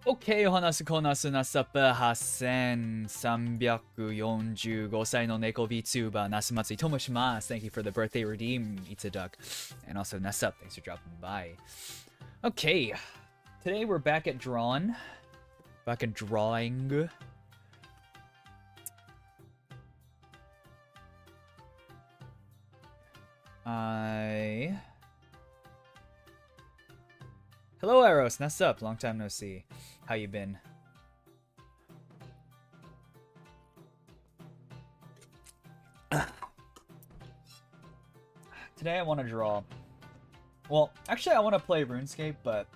OK、お話こなすなさぷ8345歳の猫 VTuber ナス祭りと申します。Thank you for the birthday redeem, It's a duck. And also Nasup, thanks for dropping by. Okay, today we're back at drawing. Back at drawing. Hello Eros, Nasup, long time no see. How you been? Today I want to draw. Well, actually I want to play RuneScape, but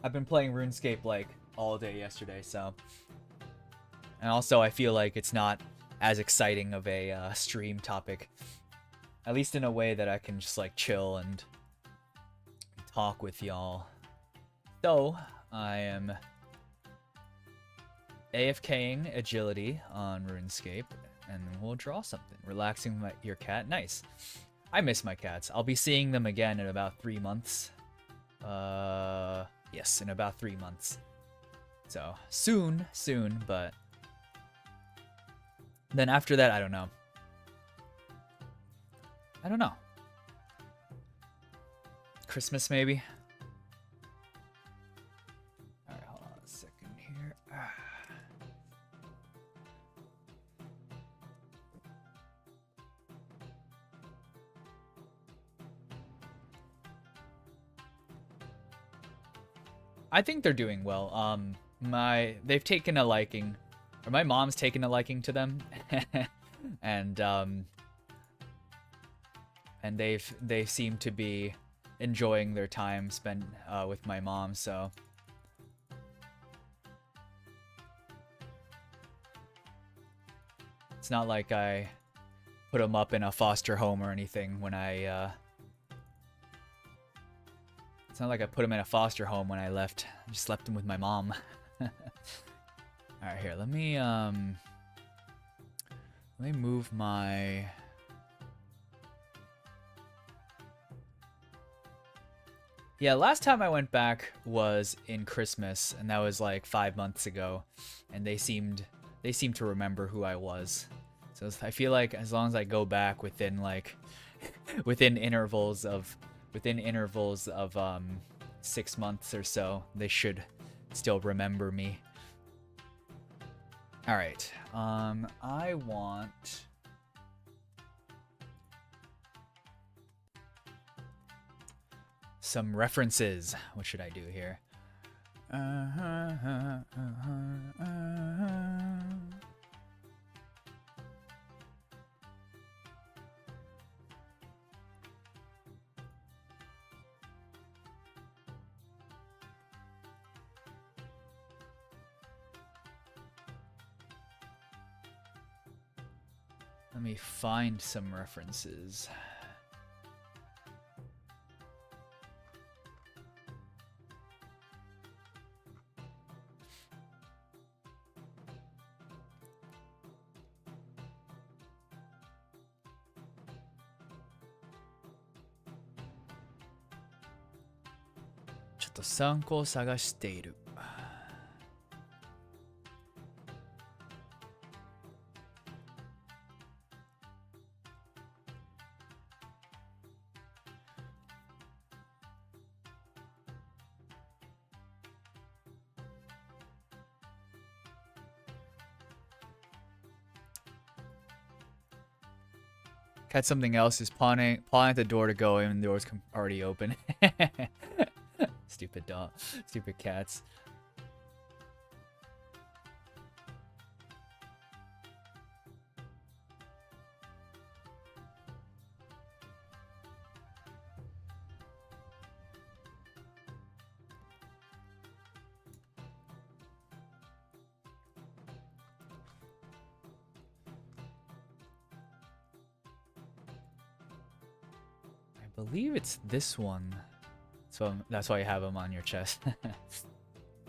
I've been playing RuneScape like all day yesterday, so. And also I feel like it's not as exciting of a stream topic. At least in a way that I can just like chill and talk with y'all. So, I am AFKing agility on RuneScape, and we'll draw something. Relaxing your cat. Nice. I miss my cats. I'll be seeing them again in about 3 months. Yes, in about 3 months. So, soon, but then after that, I don't know. Christmas, maybe? Alright, hold on a second here. I think they're doing well. They've taken a liking, or my mom's taken a liking to them, and they seem to be enjoying their time spent with my mom, so it's not like I put them up in a foster home or anything when it's not like I put him in a foster home when I left. I just left him with my mom. Alright, here, let me move my... Yeah, last time I went back was in Christmas, and that was like 5 months ago, and they seemed to remember who I was. So I feel like as long as I go back within like within intervals of 6 months or so, they should still remember me. All right. I want some references. What should I do here? Let me find some references.ちょっと参考を探している。Catch something else is pawing at the door to go in, and the door's already open. Stupid dog. Stupid cats. I believe it's this one. So that's why you have them on your chest.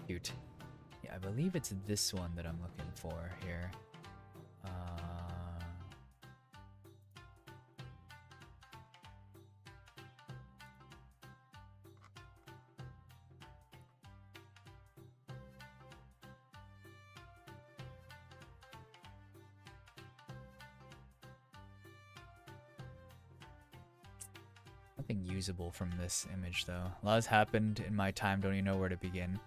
Cute. Yeah, I believe it's this one that I'm looking for here. Nothing usable from this image though. A lot has happened in my time, don't even know where to begin.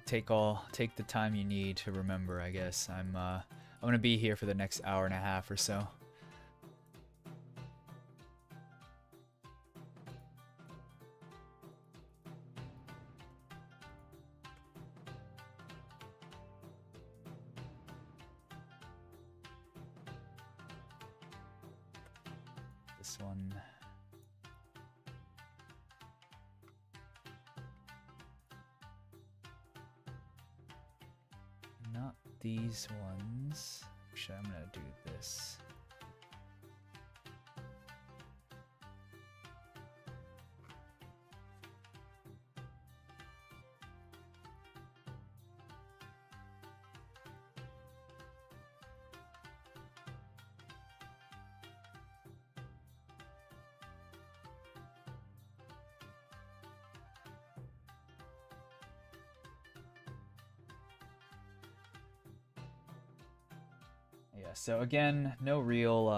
Take the time you need to remember, I guess. I'm gonna be here for the next hour and a half or so. This one. Not these ones. Actually, I'm gonna do this. Yeah, so again, no real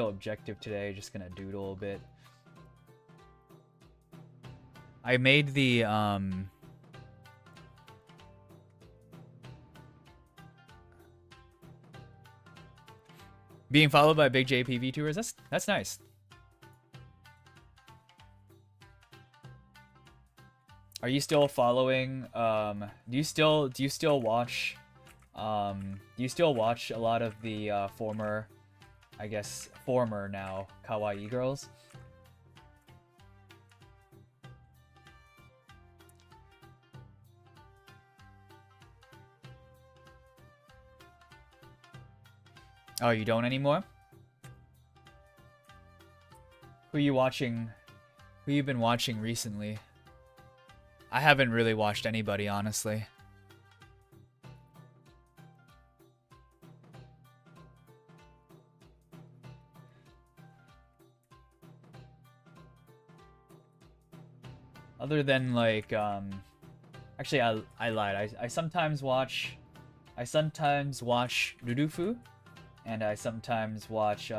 objective today, just gonna doodle a bit. I made the being followed by big JP VTubers, that's nice. Are you still following do you still watch a lot of the former, I guess former now, kawaii girls? Oh, you don't anymore? Who you watching? Who you been watching recently? I haven't really watched anybody, honestly. Other than like actually I lied. I sometimes watch Rurufu, and I sometimes watch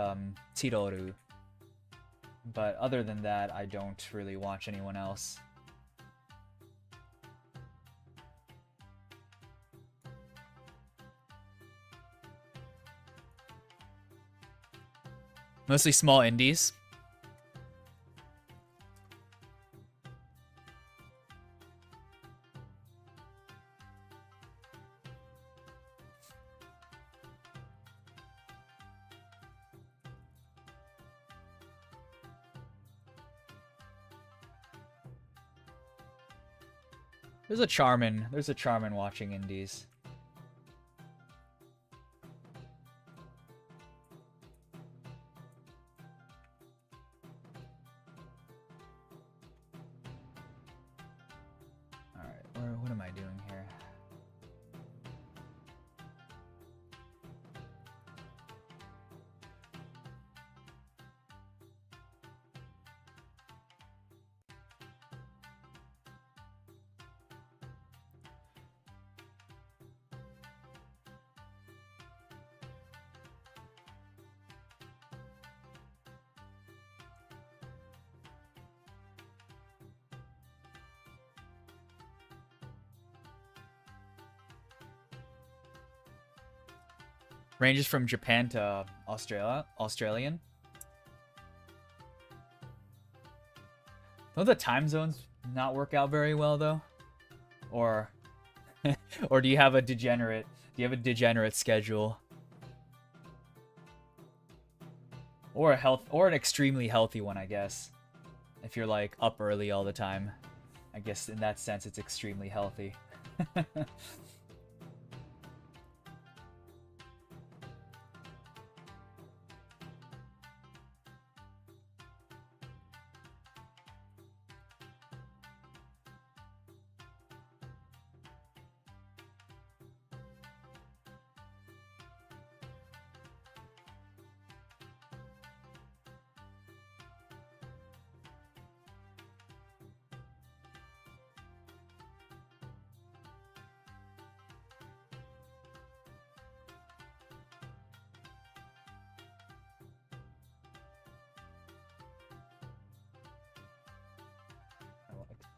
Tiroru. But other than that, I don't really watch anyone else. Mostly small indies. There's a charm in watching indies. All right, what am I doing here? Ranges from Japan to Australian. Don't the time zones not work out very well though? Or or do you have a degenerate schedule? Or an extremely healthy one, I guess. If you're like up early all the time. I guess in that sense it's extremely healthy.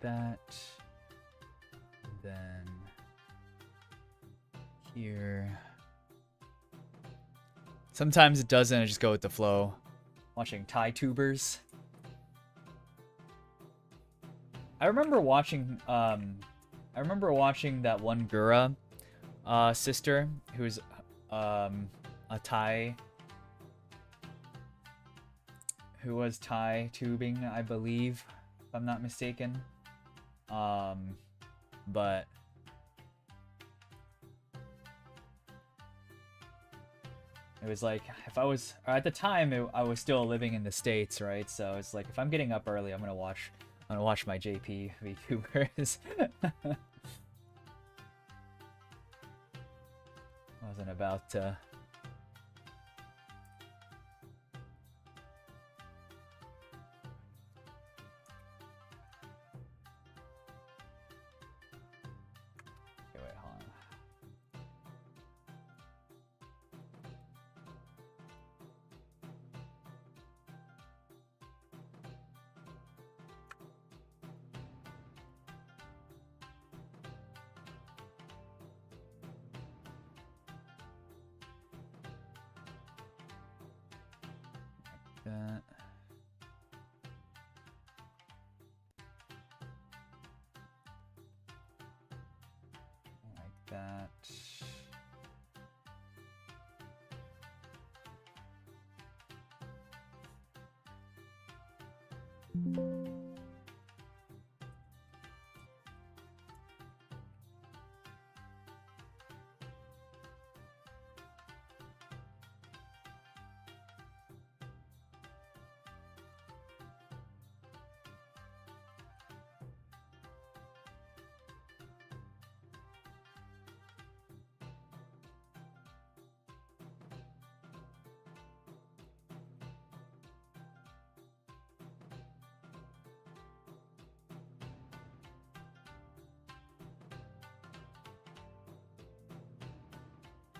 that. And then here. Sometimes it doesn't, I just go with the flow. Watching Thai tubers. I remember watching that one Gura sister who's a Thai, who was Thai tubing, I believe, if I'm not mistaken. But it was like, if I was, at the time, I was still living in the States, right? So it's like, if I'm getting up early, I'm gonna watch my JP VTubers. Wasn't about to. Okay, wait, hold on. That. Like that.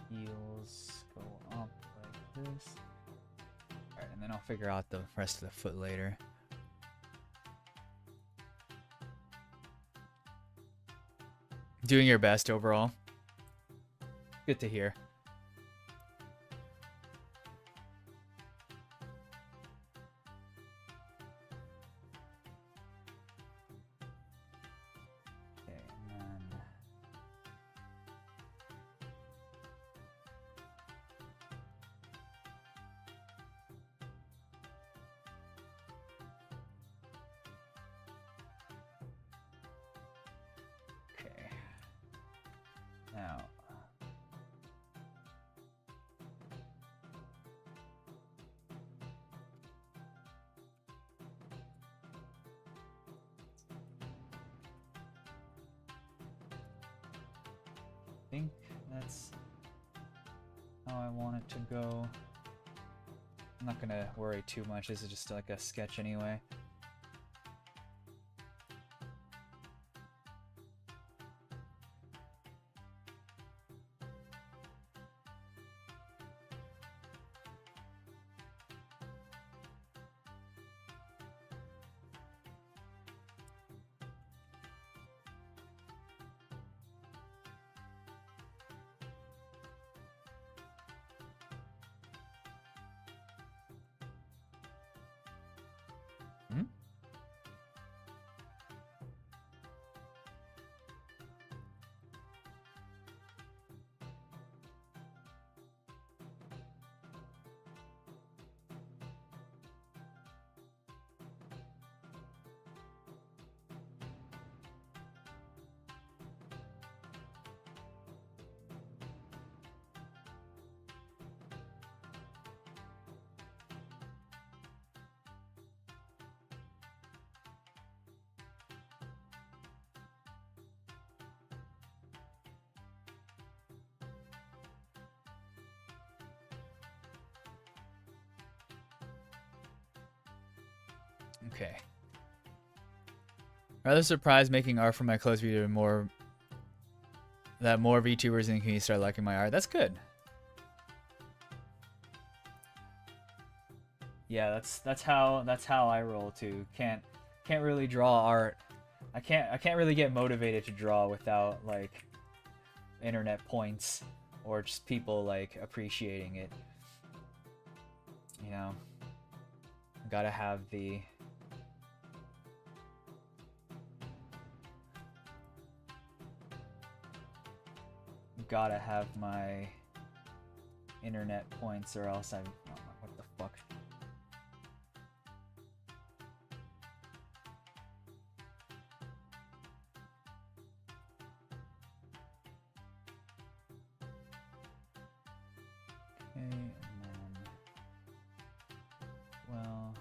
Heels go up like this. Alright, and then I'll figure out the rest of the foot later. Doing your best overall. Good to hear. Okay, and then okay. Now I think that's how I want it to go. I'm not gonna worry too much. This is just like a sketch anyway. Hmm? Okay. Rather surprised making art for my close video that more VTubers in the community start liking my art. That's good. Yeah, that's how I roll too. Can't really draw art I can't really get motivated to draw without like internet points or just people like appreciating it. You know, gotta have the my internet points, or else I'm what the fuck. Okay, and then well.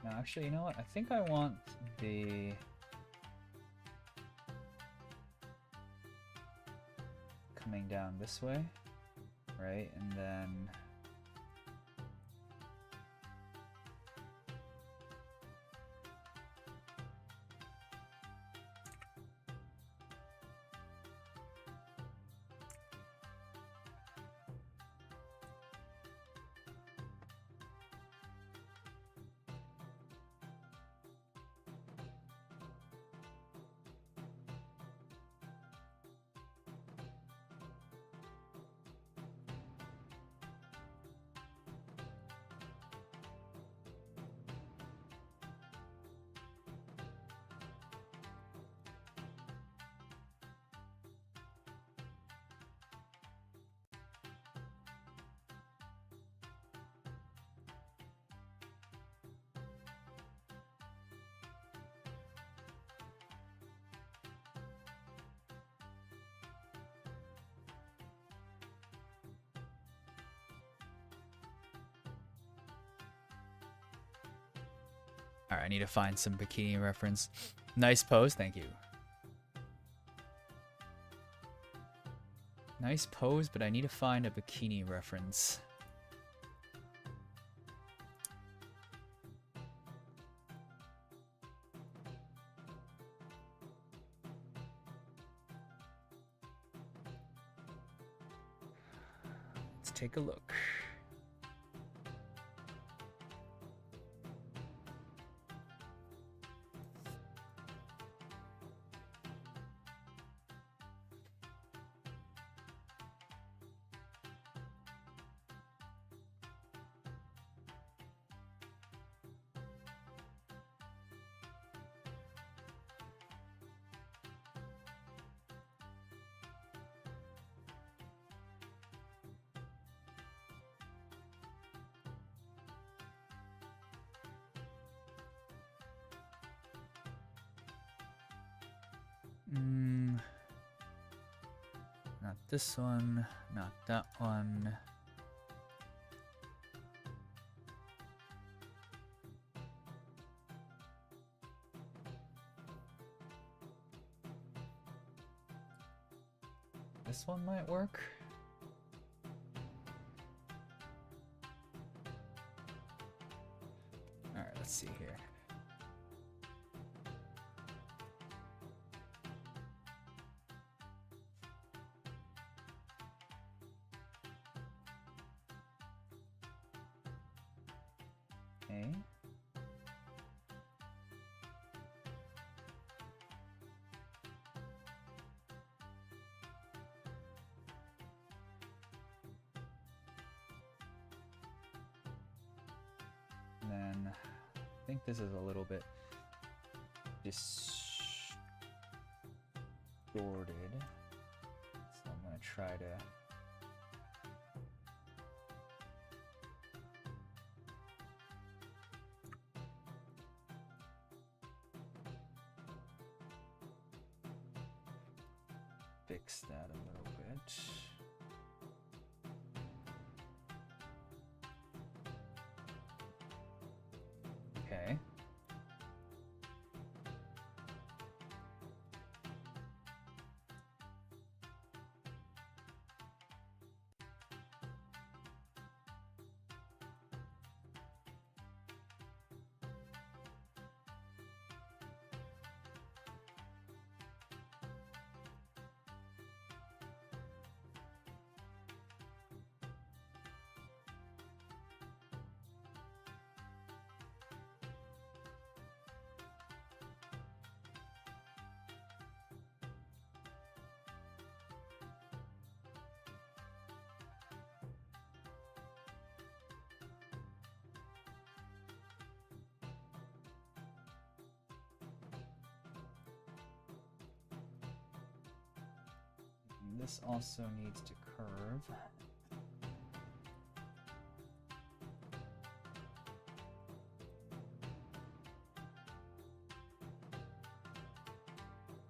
No, actually, you know what? I think I want the coming down this way, right? And then alright, I need to find some bikini reference. Nice pose, thank you. Nice pose, but I need to find a bikini reference. Let's take a look. Not this one, not that one. This one might work. All right, let's see here. Okay. And then I think this is a little bit distorted, so I'm gonna try to fix that a little bit. Okay. This also needs to curve.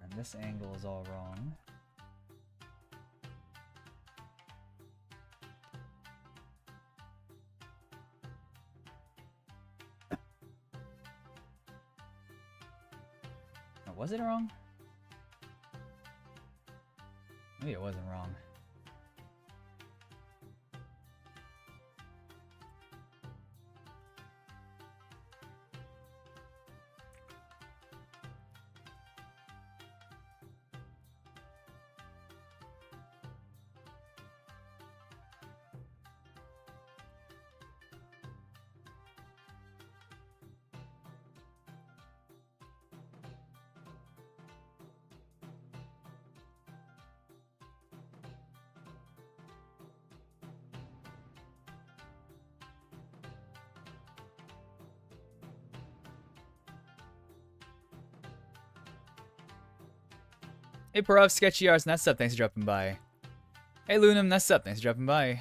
And this angle is all wrong. Oh, was it wrong? Maybe it wasn't wrong. Hey Parav, Sketchy Arts, Nest Up, thanks for dropping by. Hey Lunum, Nest Up, thanks for dropping by.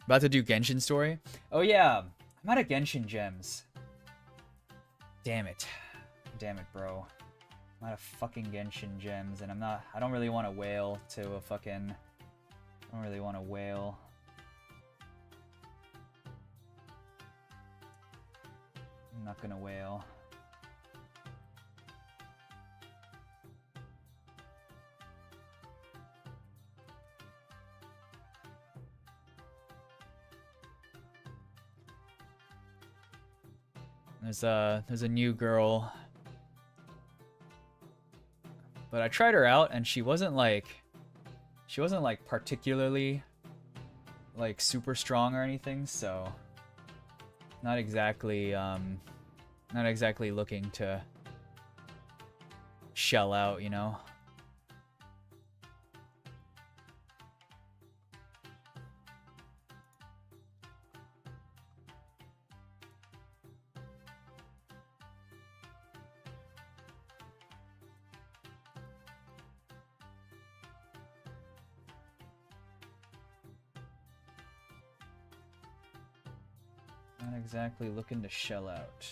About to do Genshin story? Oh yeah, I'm out of Genshin gems. Damn it. Damn it, bro. I'm out of fucking Genshin gems, and I don't really want to whale to a fucking... I don't really want to whale. I'm not gonna whale. There's a new girl, but I tried her out and she wasn't like particularly like super strong or anything, so not exactly looking to shell out, you know. Not exactly looking to shell out.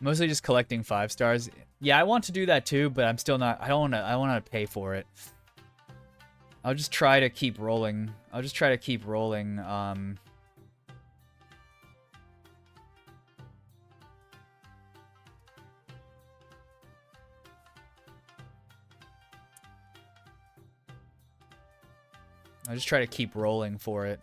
Mostly just collecting 5 stars. Yeah, I want to do that too, but I'm still not. I don't want to pay for it. I'll just try to keep rolling. I'll just try to keep rolling. I'll just try to keep rolling for it.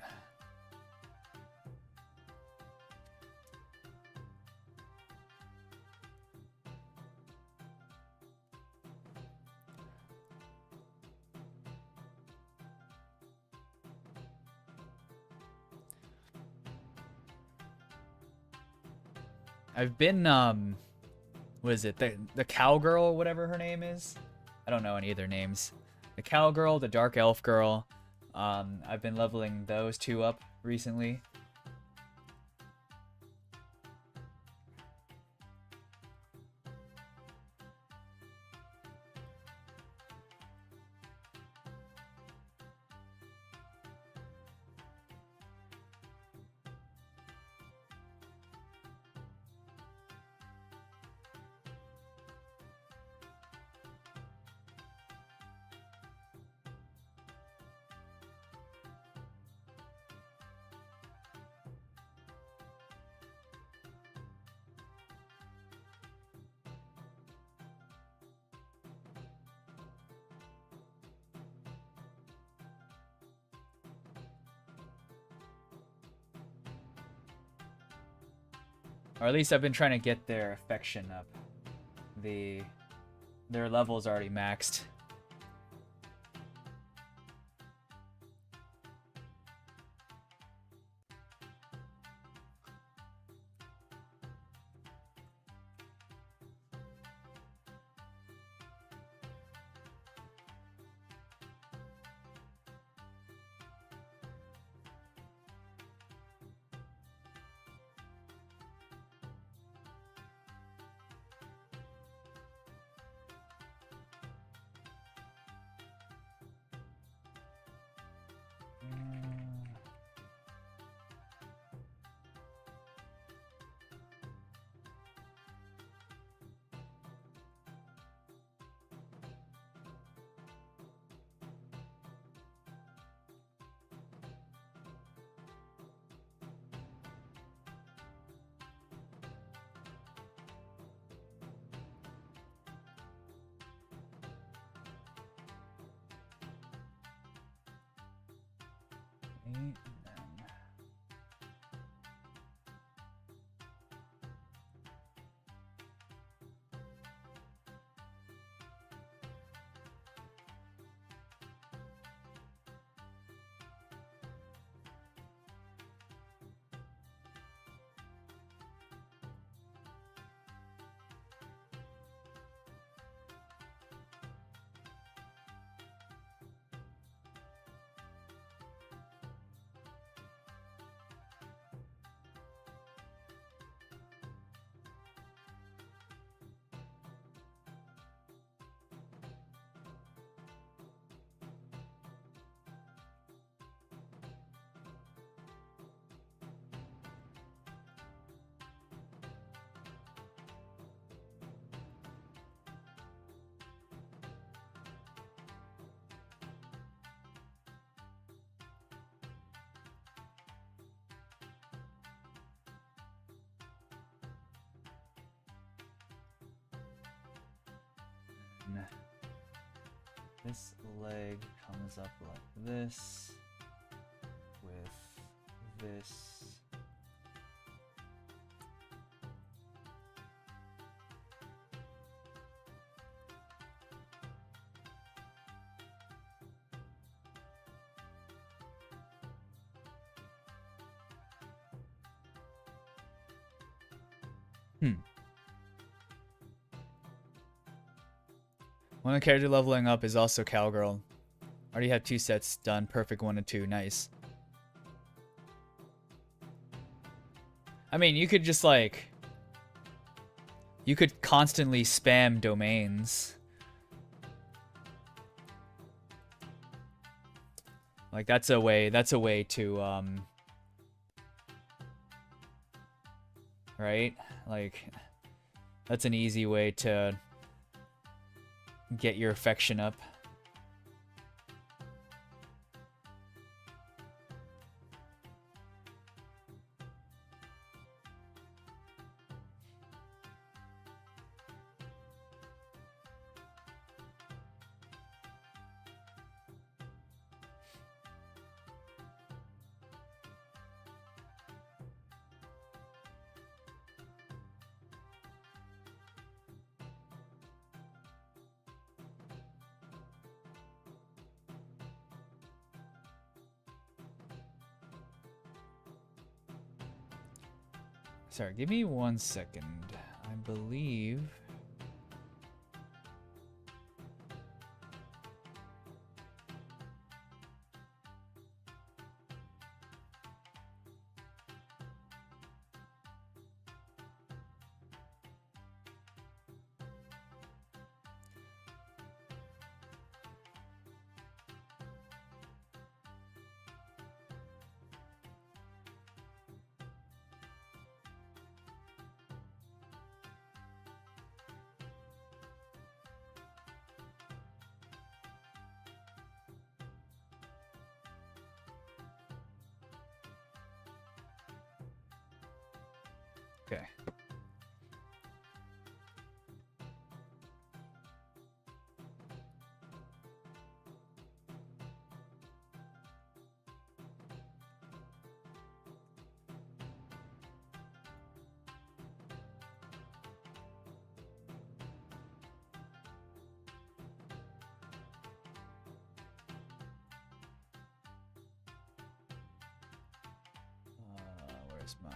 I've been what is it? The cowgirl or whatever her name is? I don't know any of their names. The cowgirl, the dark elf girl. I've been leveling those two up recently. Or at least I've been trying to get their affection up. Their level's already maxed. This leg comes up like this, with this. One of the character leveling up is also Cowgirl. Already have 2 sets done. Perfect 1 and 2. Nice. I mean, you could just like... You could constantly spam domains. Like, that's a way to, right? Like, that's an easy way to get your affection up. Sorry, give me 1 second. I believe... Okay. Where's my...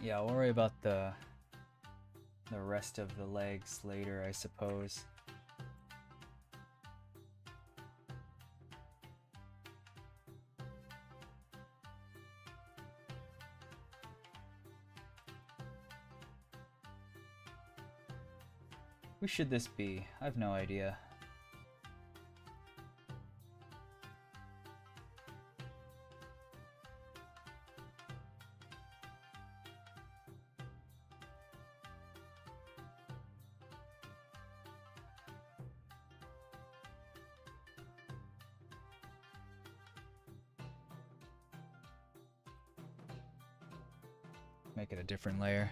Yeah, I'll worry about the rest of the legs later, I suppose. Who should this be? I have no idea. Make it a different layer.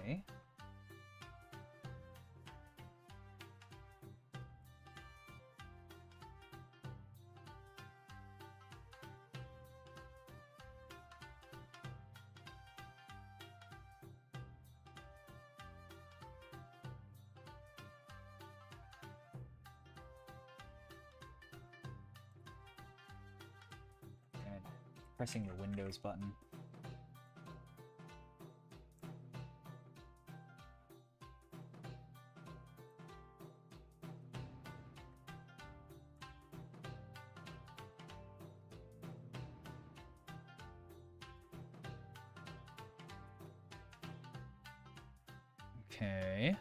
Okay. And pressing the Windows button. Okay.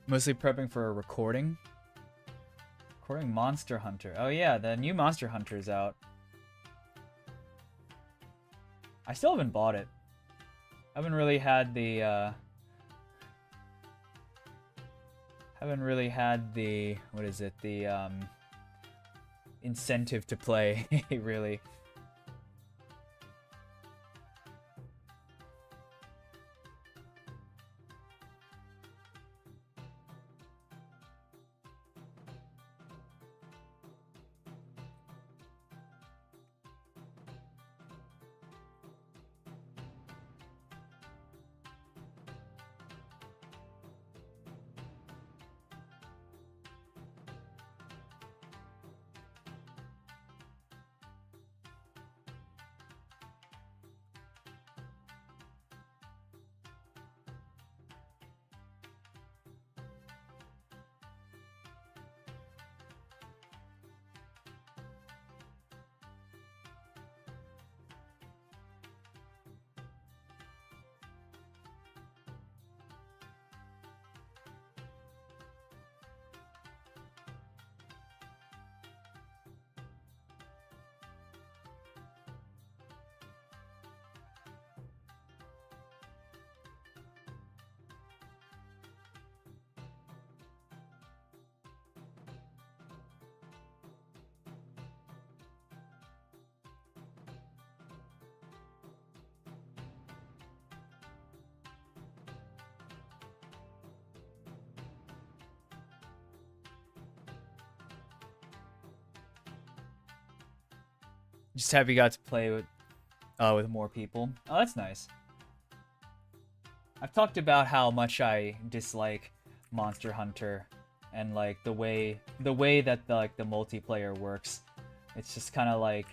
Mostly prepping for a recording. Recording Monster Hunter. Oh yeah, the new Monster Hunter is out. I still haven't bought it. I haven't really had the what is it, the incentive to play really. Just happy you got to play with more people. Oh, that's nice. I've talked about how much I dislike Monster Hunter and like the way that the multiplayer works. It's just kind of like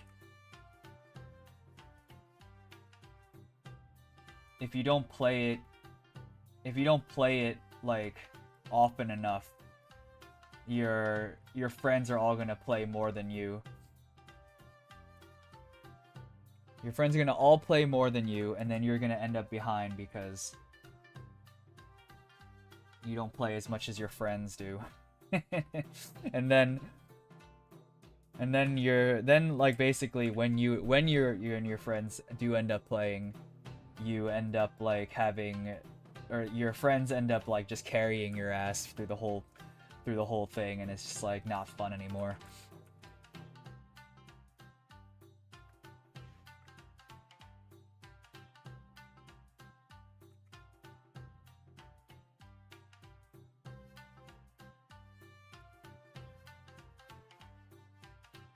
if you don't play it like often enough, your friends are all gonna play more than you. Your friends are gonna all play more than you, and then you're gonna end up behind because you don't play as much as your friends do. and then like basically when you and your friends do end up playing, you end up like having, or your friends end up like just carrying your ass through the whole thing, and it's just like not fun anymore.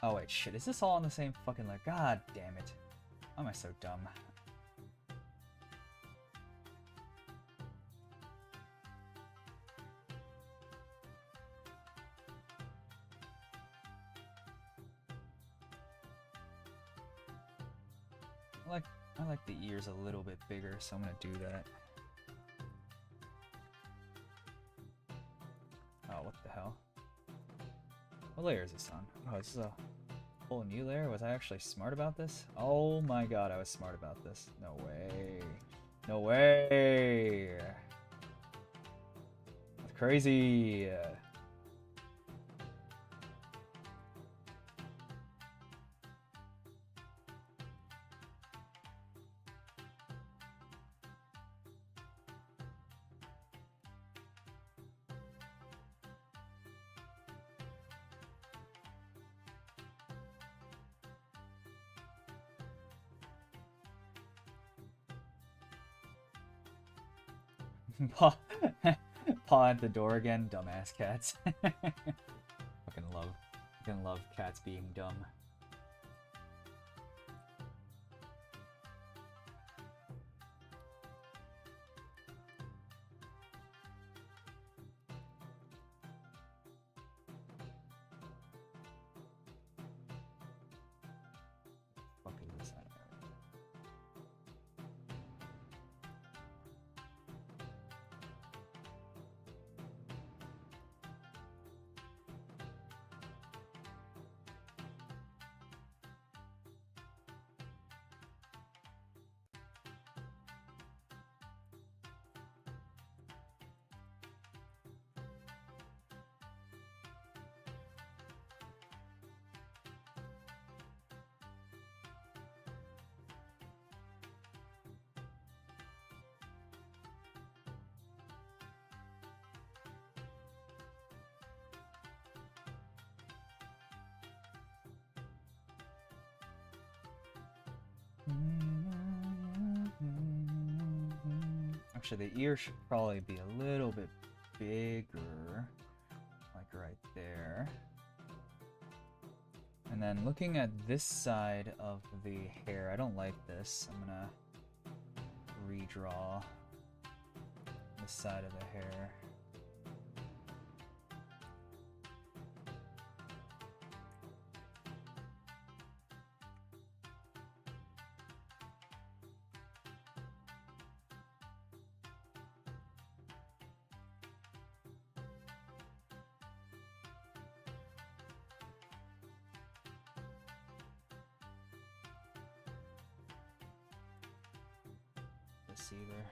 Oh wait, shit, is this all on the same fucking layer? God damn it. Why am I so dumb? I like the ears a little bit bigger, so I'm gonna do that. Oh, what the hell? What layer is this on? Oh, this is a whole new layer? Was I actually smart about this? Oh my god, I was smart about this. No way. No way! That's crazy! Paw at the door again, dumbass cats. fucking love cats being dumb. Fuck is this? Actually, the ear should probably be a little bit bigger, like right there. And then looking at this side of the hair, I don't like this. I'm gonna redraw this side of the hair. Either.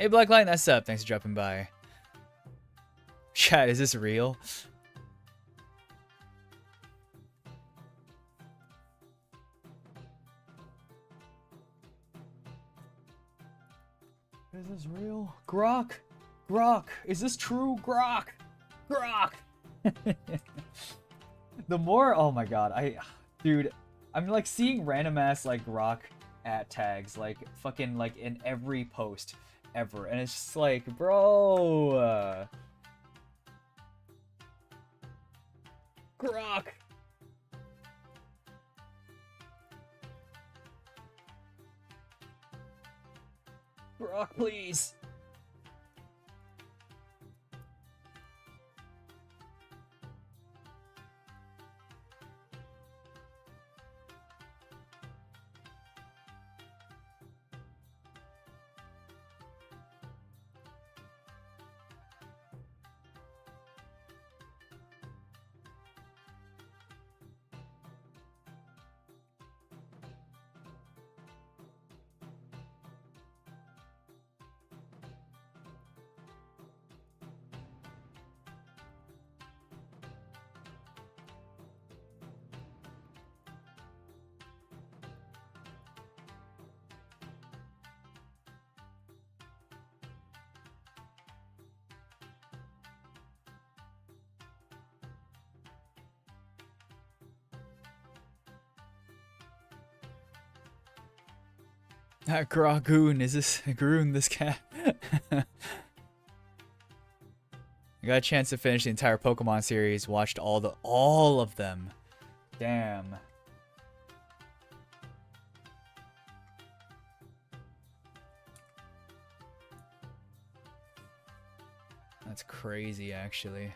Hey, Blacklight, that's up. Thanks for dropping by. Chat, is this real? Is this real? Grok? Grok, is this true? Grok! Grok! The more, oh my god, dude, I'm like seeing random ass like Grok at tags, like fucking like in every post ever, and it's just like, bro, Grok. Grok, please. Gragoon, is this Groon, this cat? I got a chance to finish the entire Pokemon series, watched all of them. Damn. That's crazy, actually.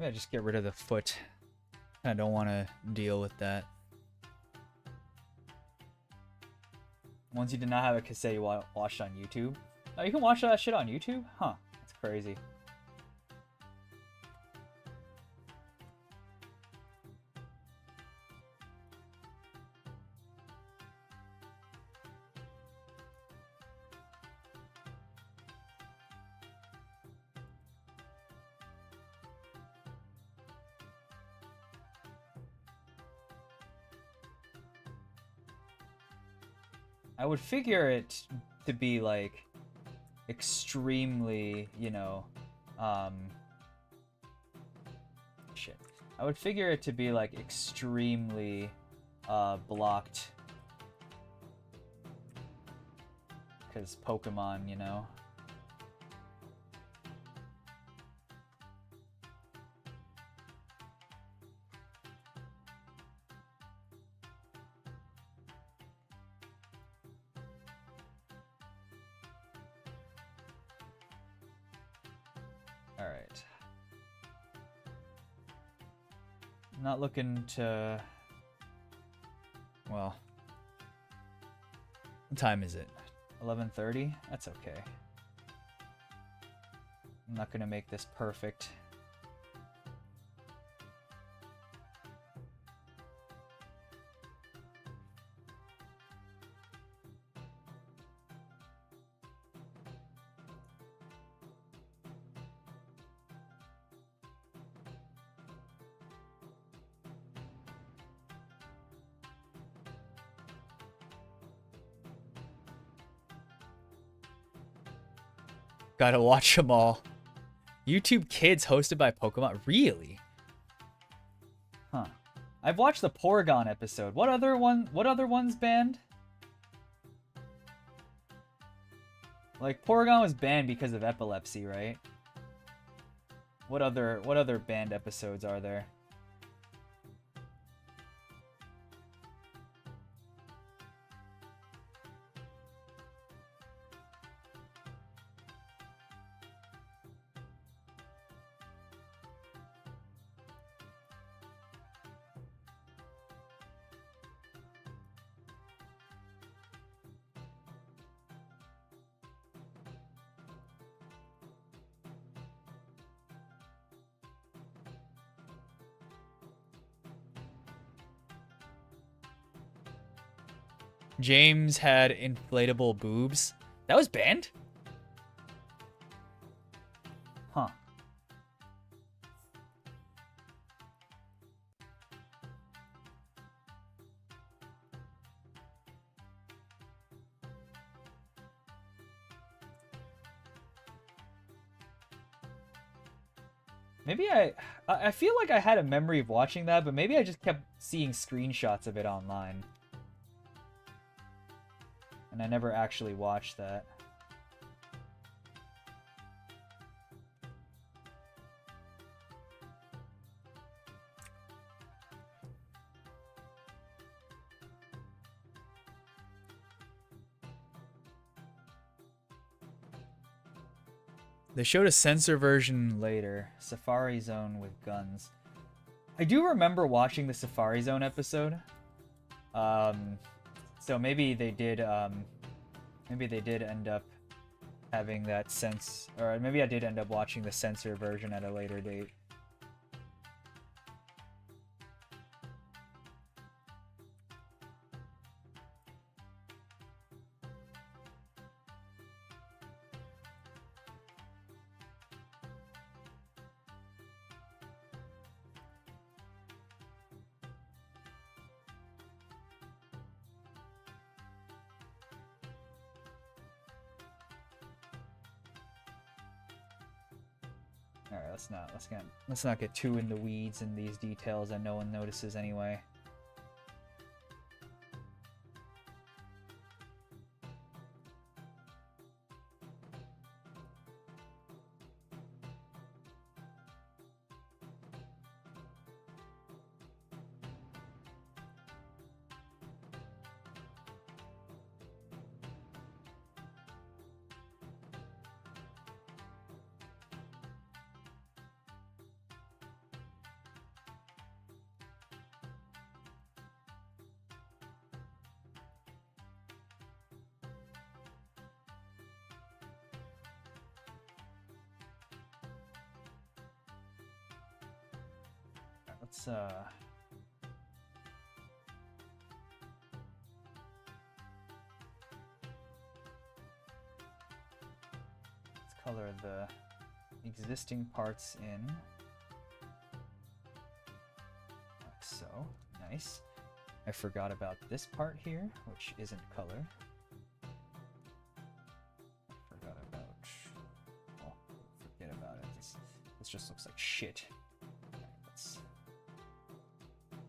Yeah, just get rid of the foot. I don't want to deal with that. Once you did not have a cassette you watched on YouTube. Oh, you can watch that shit on YouTube? Huh, that's crazy. I would figure it to be like extremely, you know, shit. I would figure it to be like extremely blocked, because Pokemon, you know. Alright. Not looking to... Well... What time is it? 11:30? That's okay. I'm not gonna make this perfect. Gotta watch them all. YouTube Kids hosted by Pokemon. Really? Huh. I've watched the Porygon episode. What other ones banned? Like, Porygon was banned because of epilepsy, right? What other banned episodes are there? James had inflatable boobs. That was banned? Huh. Maybe I feel like I had a memory of watching that, but maybe I just kept seeing screenshots of it online. And I never actually watched that. They showed a censor version later. Safari Zone with guns. I do remember watching the Safari Zone episode. So maybe they did end up having that sense, or maybe I did end up watching the censor version at a later date. Alright, let's not get too in the weeds in these details that no one notices anyway. Let's color the existing parts in. Like so. Nice. I forgot about this part here, which isn't color. Forget about it. This just looks like shit. Right, let's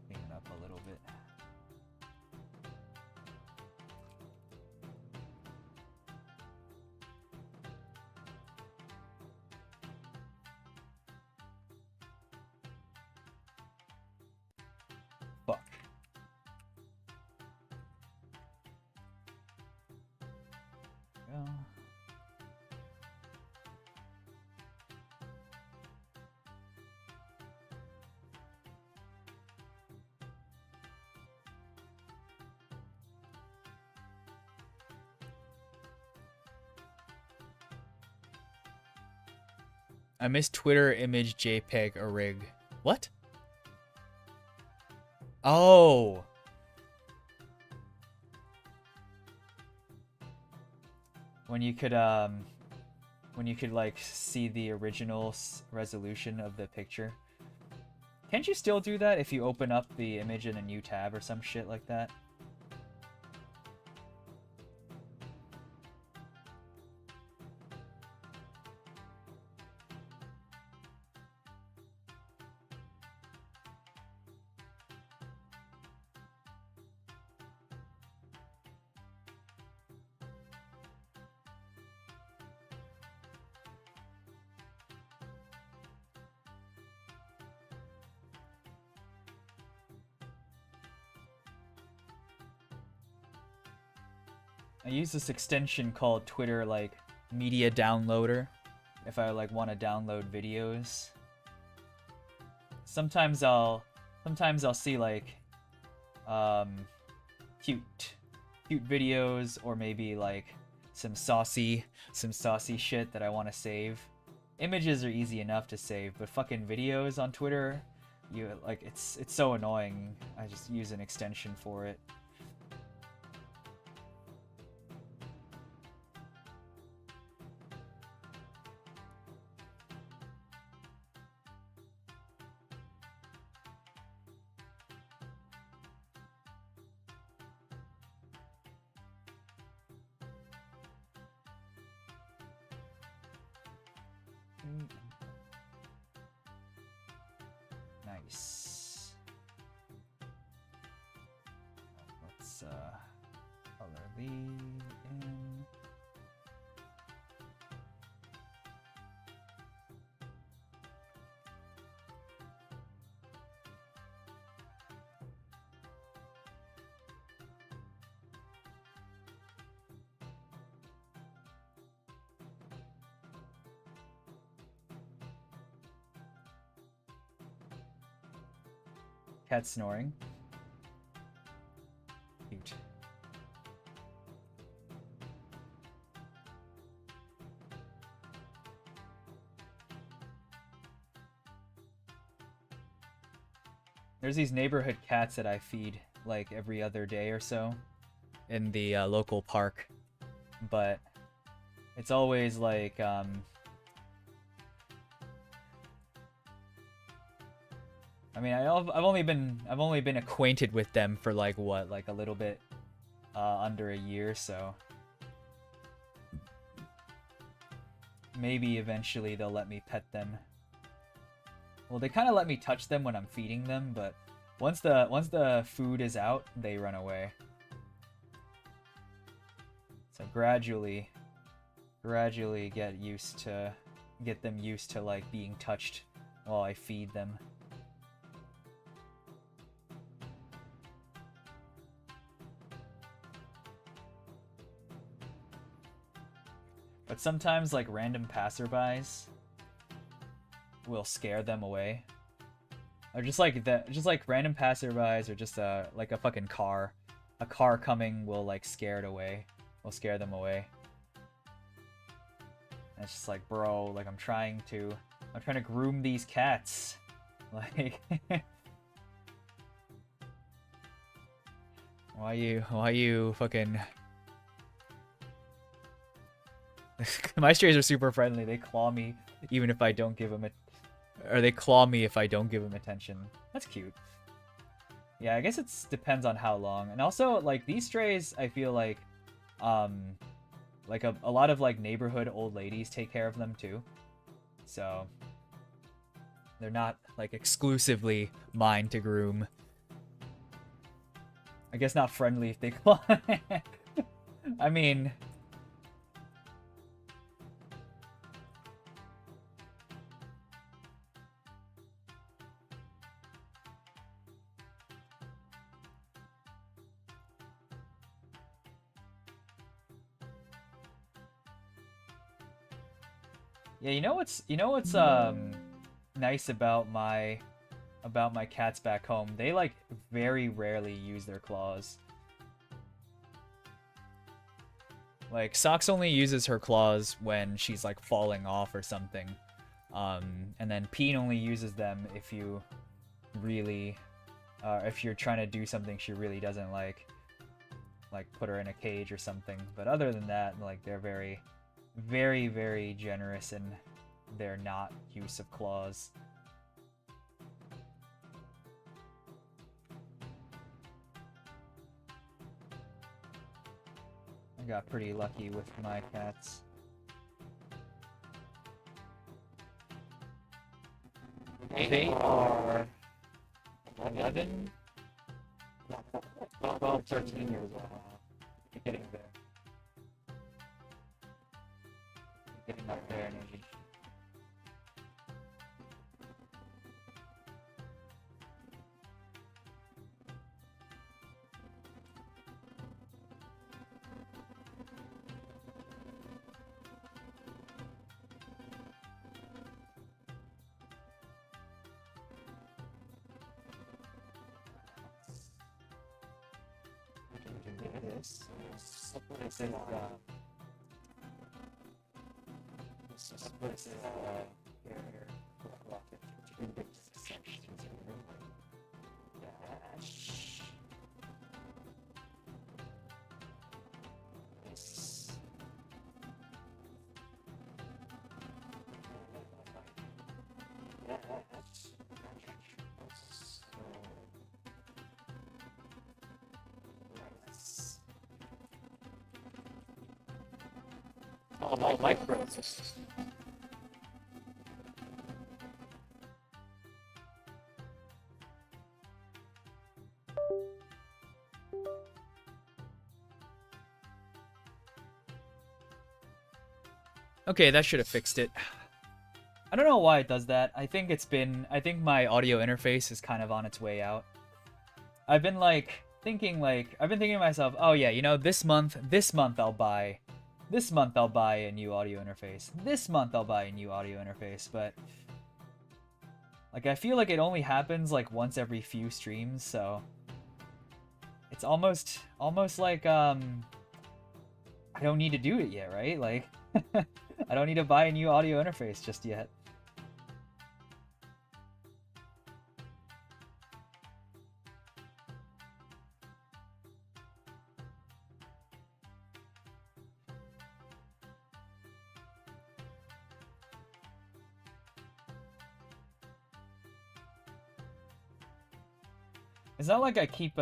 clean it up a little bit. Fuck. Go. I miss Twitter image JPEG or rig. What? Oh. When you could like see the original resolution of the picture. Can't you still do that if you open up the image in a new tab or some shit like that? I use this extension called Twitter like Media Downloader if I like want to download videos. Sometimes I'll see like cute videos, or maybe like some saucy shit that I want to save. Images are easy enough to save, but fucking videos on Twitter, you like it's so annoying. I just use an extension for it. Nice. Let's color these in. Cat snoring. Cute. There's these neighborhood cats that I feed like every other day or so in the local park, but it's always like I mean, I've only been acquainted with them for like what, like a little bit under a year, so maybe eventually they'll let me pet them. Well, they kind of let me touch them when I'm feeding them, but once the food is out, they run away. So gradually get them used to like being touched while I feed them. But sometimes, like, random passerbys will scare them away. Or just like random passerbys, or just like a fucking car. A car coming will like scare them away. And it's just like, bro, like I'm trying to groom these cats. Like why you fucking my strays are super friendly. They claw me even if I don't give them or they claw me if I don't give them attention. That's cute. Yeah, I guess it depends on how long. And also, like, these strays, I feel like a lot of like neighborhood old ladies take care of them too. So they're not like exclusively mine to groom. I guess not friendly if they claw. I mean, yeah, you know what's nice about my cats back home? They like very rarely use their claws. Like Socks only uses her claws when she's like falling off or something. And then Peen only uses them if you really if you're trying to do something she really doesn't like put her in a cage or something. But other than that, like they're very, very, very generous in their not use of claws. I got pretty lucky with my cats. They are 11, 12, 13 years old. You're getting there. You're getting up there in age. Okay, that should have fixed it. I don't know why it does that. I think my audio interface is kind of on its way out. I've been thinking to myself, oh yeah, you know, this month I'll buy a new audio interface. This month I'll buy a new audio interface, but like I feel like it only happens like once every few streams, so it's almost like I don't need to do it yet, right? Like I don't need to buy a new audio interface just yet. It's not like I keep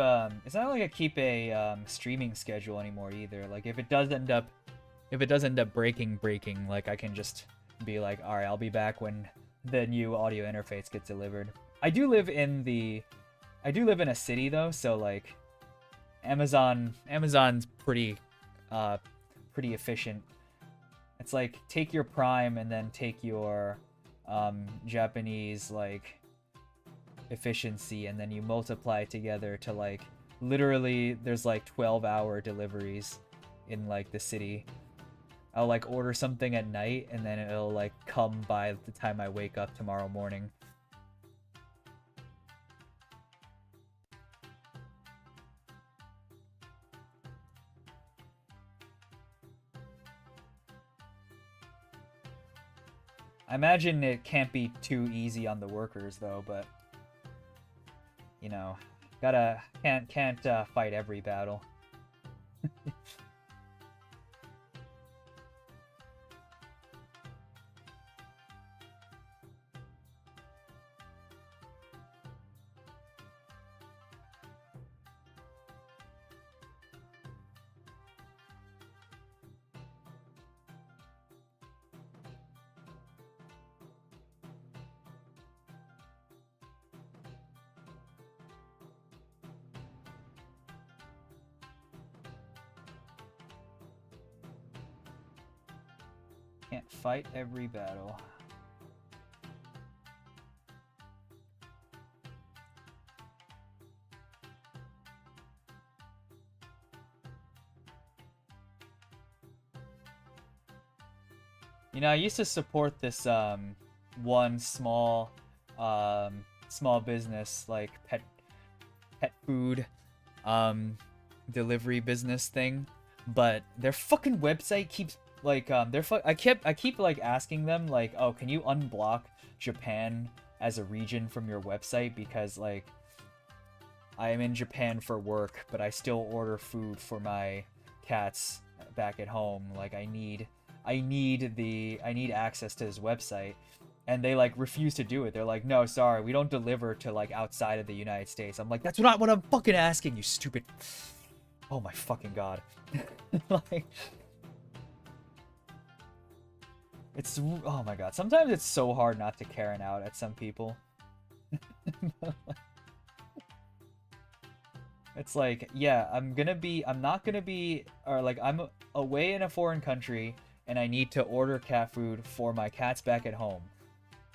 a streaming schedule anymore either. Like if it does end up breaking, like I can just be like, all right, I'll be back when the new audio interface gets delivered. I do live in a city though, so like Amazon's pretty efficient. It's like take your Prime and then take your Japanese like efficiency and then you multiply together to like literally there's like 12-hour deliveries in like the city. I'll like order something at night and then it'll like come by the time I wake up tomorrow morning. I imagine it can't be too easy on the workers though, but you know, can't fight every battle. Can't fight every battle. You know, I used to support this one small business like pet food delivery business thing, but their fucking website keeps like I keep like asking them like, oh, can you unblock Japan as a region from your website, because like I am in Japan for work, but I still order food for my cats back at home. Like I need access to his website, and they like refuse to do it. They're like, no, sorry, we don't deliver to like outside of the United States. I'm like, that's not what I'm fucking asking, you stupid. Oh my fucking god. Like, it's, oh my god, sometimes it's so hard not to Karen out at some people. It's like, yeah, I'm not gonna be, or like I'm away in a foreign country and I need to order cat food for my cats back at home.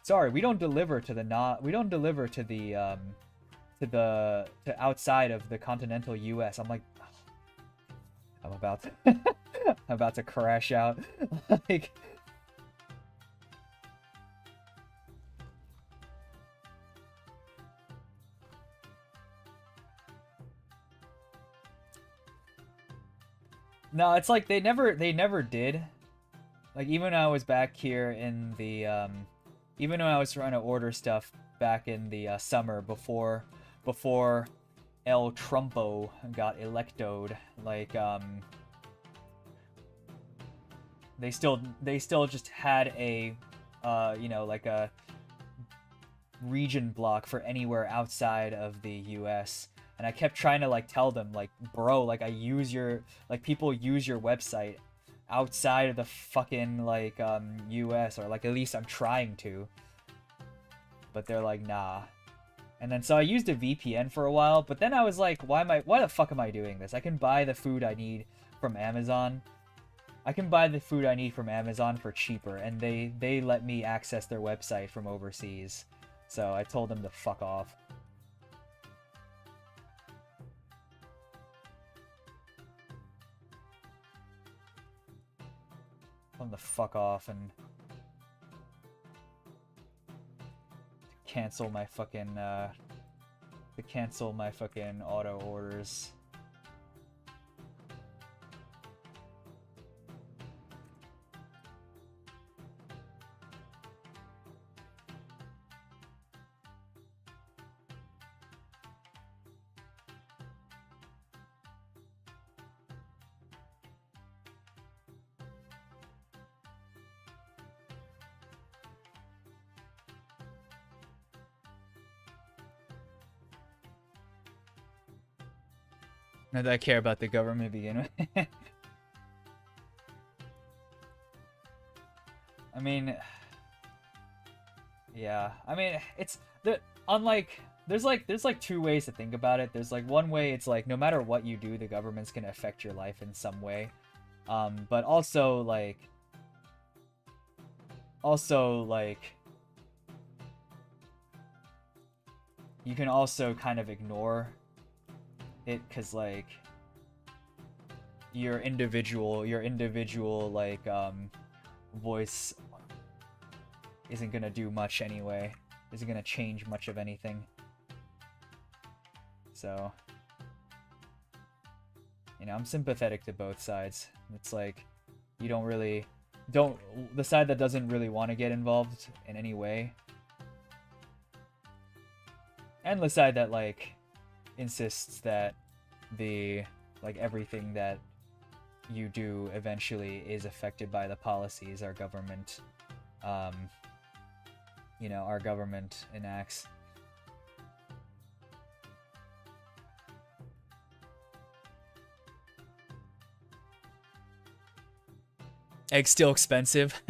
Sorry, we don't deliver to outside of the continental US. I'm like, I'm about to I'm about to crash out. Like, No, it's like they never did. Like even when I was back here in the even when I was trying to order stuff back in the summer before El Trumpo got electoed, like they still just had a you know, like a region block for anywhere outside of the US. And I kept trying to like tell them like, bro, like I use your, like people use your website outside of the fucking like US, or like at least I'm trying to. But they're like, nah. And then so I used a VPN for a while, but then I was like, why the fuck am I doing this? I can buy the food I need from Amazon. I can buy the food I need from Amazon for cheaper, and they let me access their website from overseas. So I told them to fuck off. Told them to fuck off and cancel my fucking auto orders. Not that I care about the government to begin with. I mean, yeah. I mean, it's the unlike there's like two ways to think about it. There's like one way it's like no matter what you do, the government's gonna affect your life in some way. But also like you can also kind of ignore it, because like your individual like voice isn't gonna do much anyway, isn't gonna change much of anything. So, you know, I'm sympathetic to both sides. It's like you the side that doesn't really want to get involved in any way, and the side that like insists that everything that you do eventually is affected by the policies our government our government enacts. Eggs still expensive.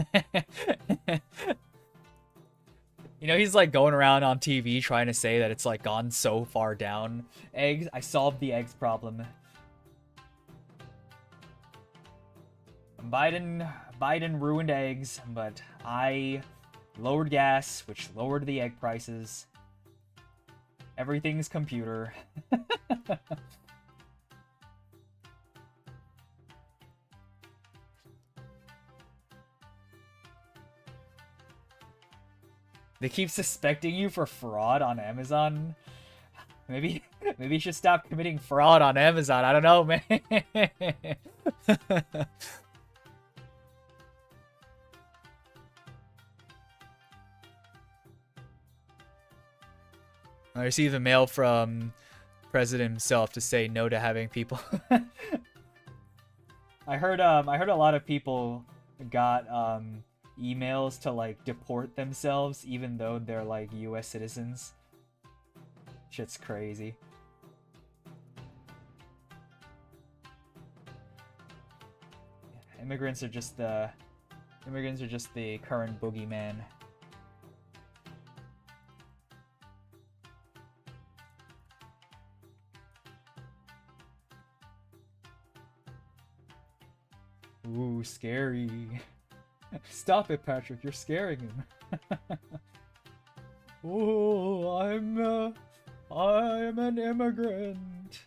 You know, he's like going around on TV trying to say that it's like gone so far down. Eggs, I solved the eggs problem. Biden ruined eggs, but I lowered gas, which lowered the egg prices. Everything's computer. They keep suspecting you for fraud on Amazon. Maybe you should stop committing fraud on Amazon. I don't know, man. I received a mail from President himself to say no to having people. I heard a lot of people got emails to like deport themselves even though they're like US citizens. Shit's crazy. Immigrants are just the current boogeyman. Ooh, scary. Stop it, Patrick. You're scaring him. Oh, I'm an immigrant.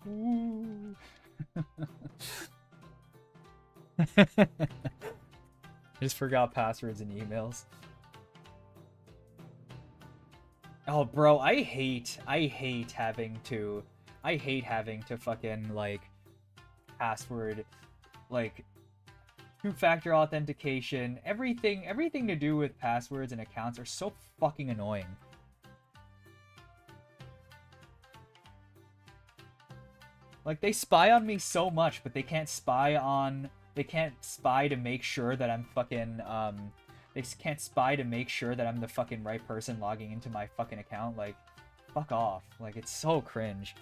Ooh. Just forgot passwords and emails. Oh, bro, I hate having to fucking, like, password, like, two-factor authentication, everything to do with passwords and accounts are so fucking annoying. Like, they spy on me so much, but they can't spy to make sure that I'm fucking, they can't spy to make sure that I'm the fucking right person logging into my fucking account. Like, fuck off. Like, it's so cringe.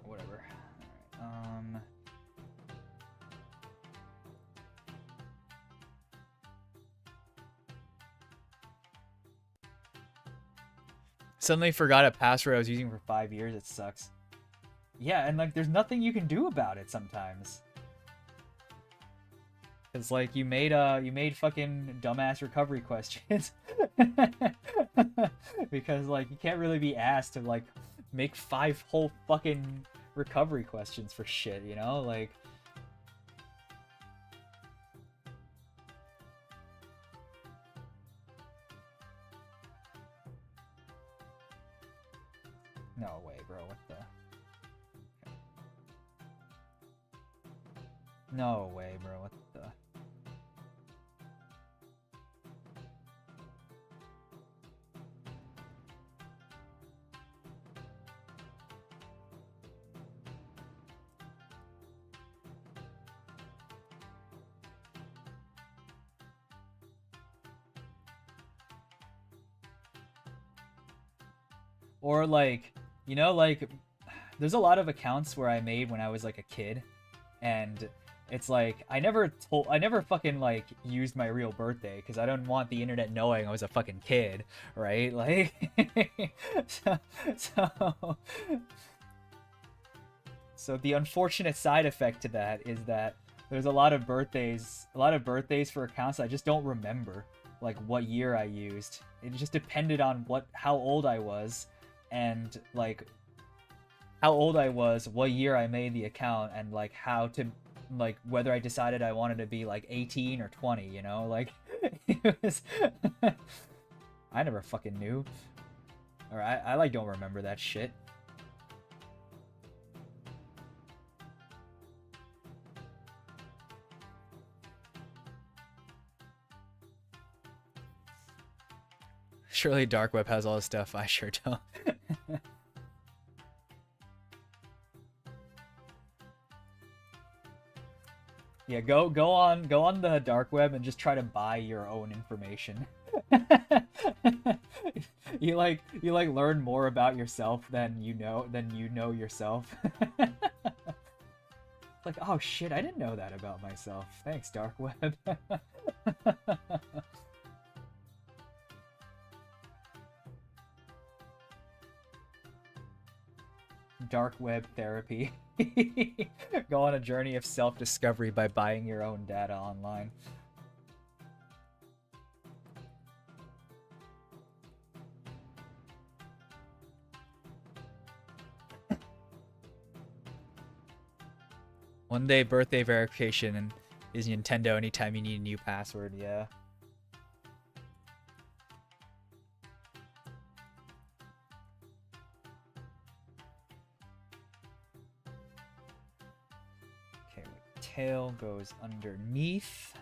Whatever. Alright, Suddenly forgot a password I was using for 5 years. It sucks. Yeah, and like, there's nothing you can do about it sometimes. Cause like, you made fucking dumbass recovery questions. Because like, you can't really be asked to like make 5 whole fucking recovery questions for shit, you know? Like, no way, bro. What the? No way, bro. What the? Or like, you know, like, there's a lot of accounts where I made when I was like a kid, and it's like, I never fucking like used my real birthday because I don't want the internet knowing I was a fucking kid, right? Like, so the unfortunate side effect to that is that there's a lot of birthdays for accounts I just don't remember, like what year I used. It just depended on how old I was, and like how old I was, what year I made the account, and like how to, like, whether I decided I wanted to be like 18 or 20, you know? Like, it was I never fucking knew. Or I like don't remember that shit. Surely dark web has all this stuff. I sure don't. Yeah, go on the dark web and just try to buy your own information. you learn more about yourself than you know yourself. Like, oh shit, I didn't know that about myself. Thanks, dark web. Dark web therapy. Go on a journey of self-discovery by buying your own data online. One day birthday verification is Nintendo anytime you need a new password, yeah. Okay, tail goes underneath.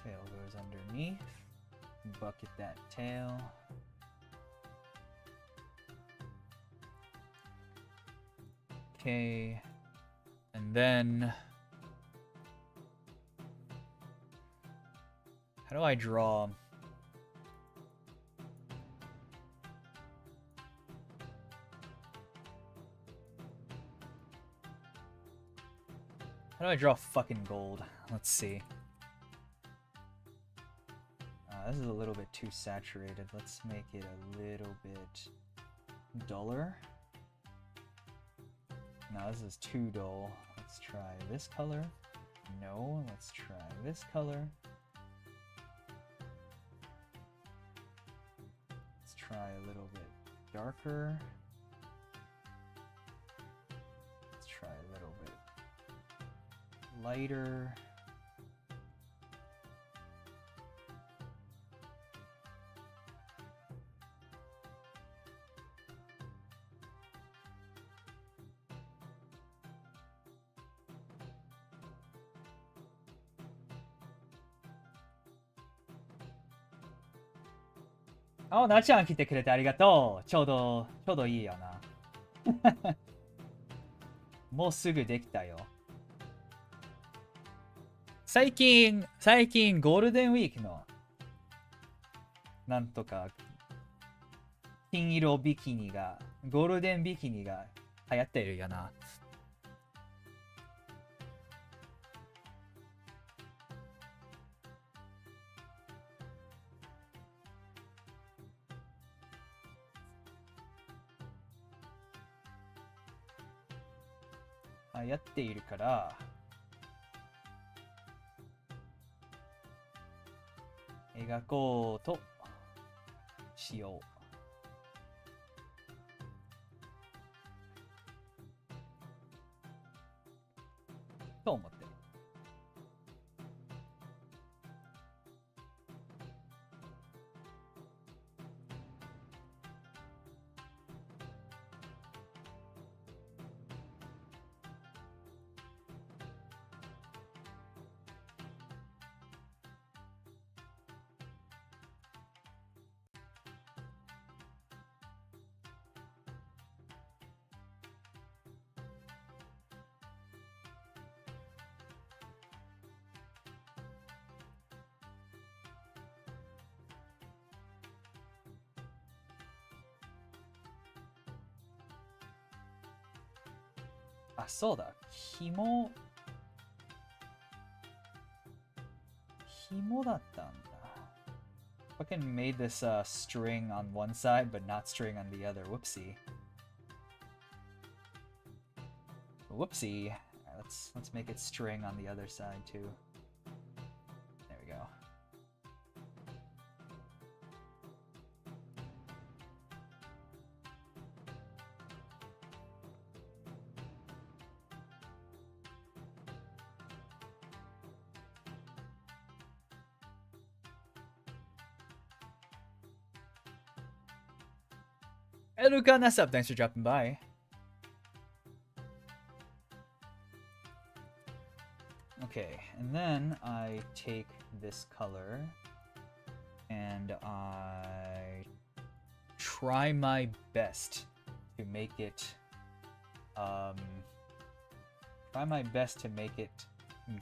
Tail goes underneath. Bucket that tail. Okay. And then How do I draw? How do I draw fucking gold? Let's see. This is a little bit too saturated. Let's make it a little bit duller. No, this is too dull. Let's try this color. No, let's try this color. Let's try a little bit darker. Let's try a little bit lighter. Oh, なちゃん来てくれてありがとう。ちょうどいいよな。もうすぐできたよ。最近ゴールデンウィークのなんとか金色ビキニが、ゴールデンビキニが流行ってるよな。流行っているから描こうとしよう。と思ってる。あ、そうだ。紐だったんだ。Fucking made this string on one side but not string on the other. Whoopsie. Whoopsie. Let's make it string on the other side too. There we go. Hey Luca, what's up? Thanks for dropping by. Okay, and then I take this color and I try my best to make it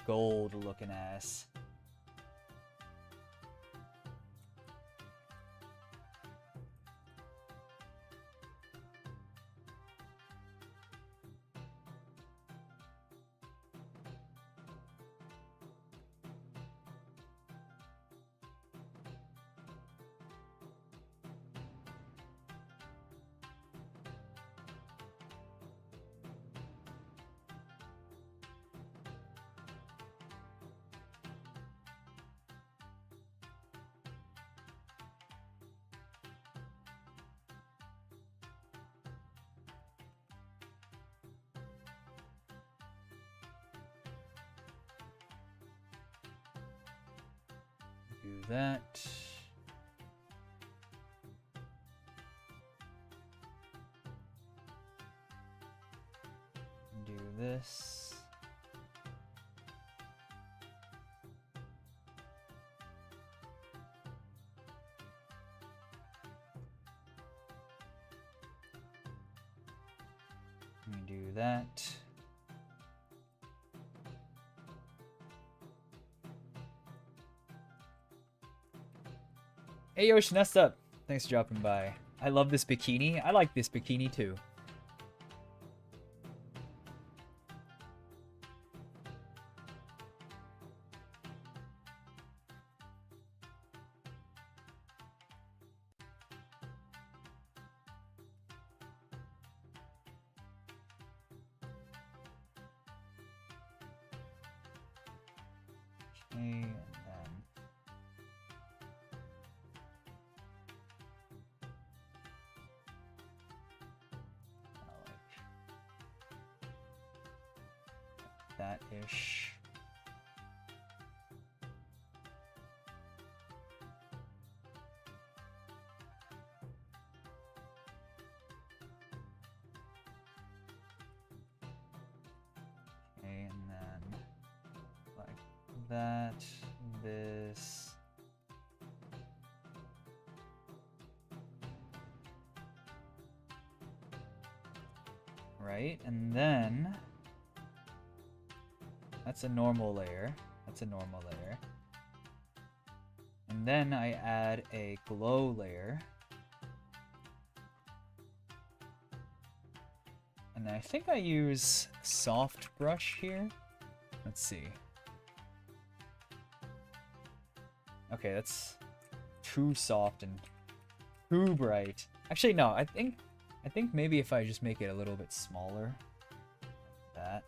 gold looking ass. Do that. Do this. Do that. Hey Yosh, Nest up. Thanks for dropping by. I love this bikini. I like this bikini too. Okay, and then like that-ish. Okay, and then like that, this. Right, and then that's a normal layer. That's a normal layer. And then I add a glow layer. And I think I use soft brush here. Let's see. Okay, that's too soft and too bright. Actually, no, I think maybe if I just make it a little bit smaller, like that.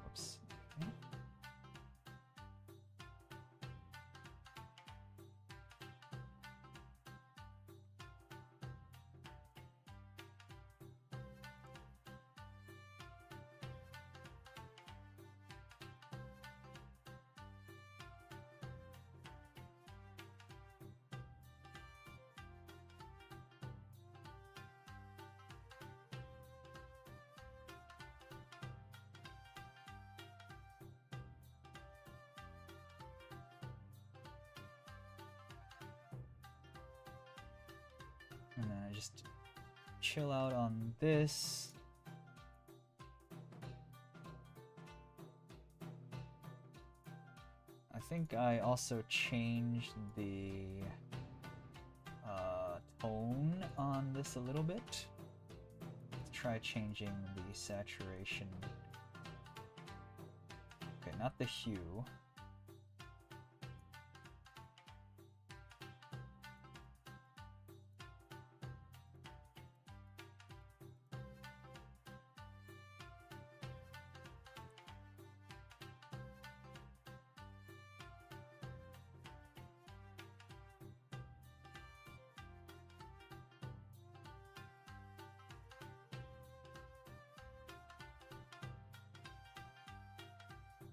Oops. Okay. And then I just chill out on this. I think I also changed the tone on this a little bit. Let's try changing the saturation. Okay, not the hue.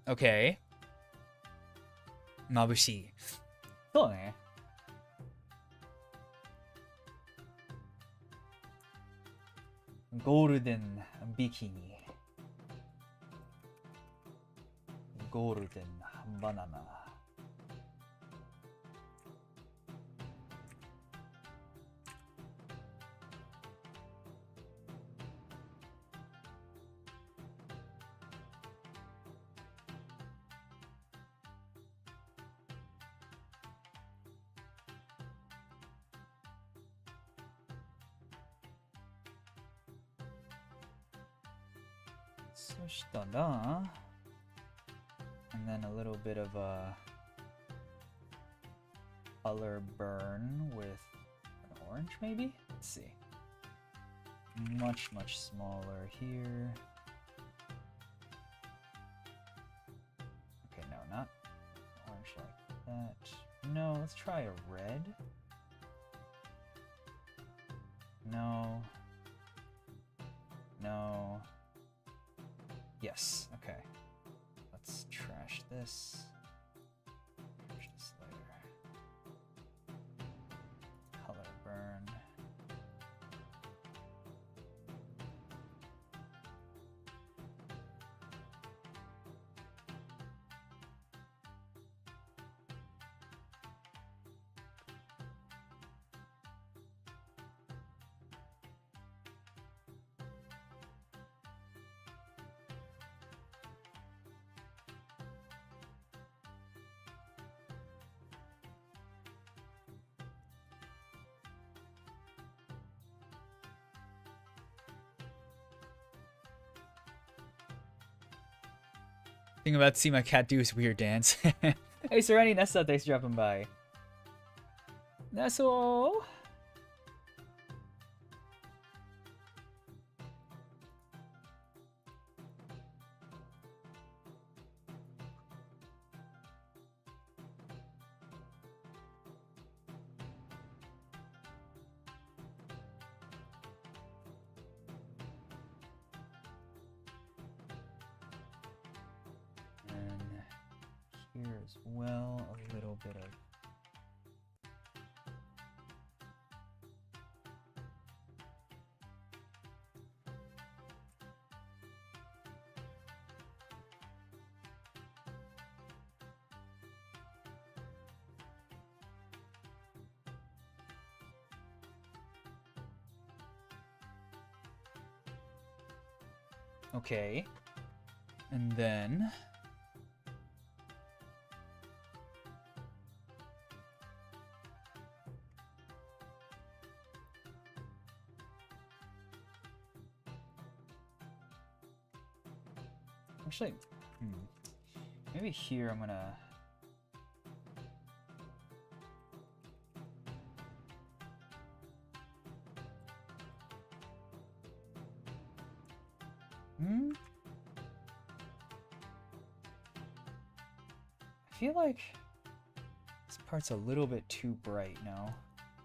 Okay. 眩しい。そうね。ゴールデンビキニ。ゴールデンバナナ。そしたら and then a little bit of a color burn with an orange maybe? Let's see. Much smaller here. Okay, no, not orange like that. No, let's try a red. No. No. Yes, okay. Let's trash this. Trash this later. Thinking about to see my cat do his weird dance. Hey, Serenity Nessa, thanks for dropping by. Nasu! Here as well, a little bit of okay, and then actually, maybe here I'm gonna I feel like this part's a little bit too bright now.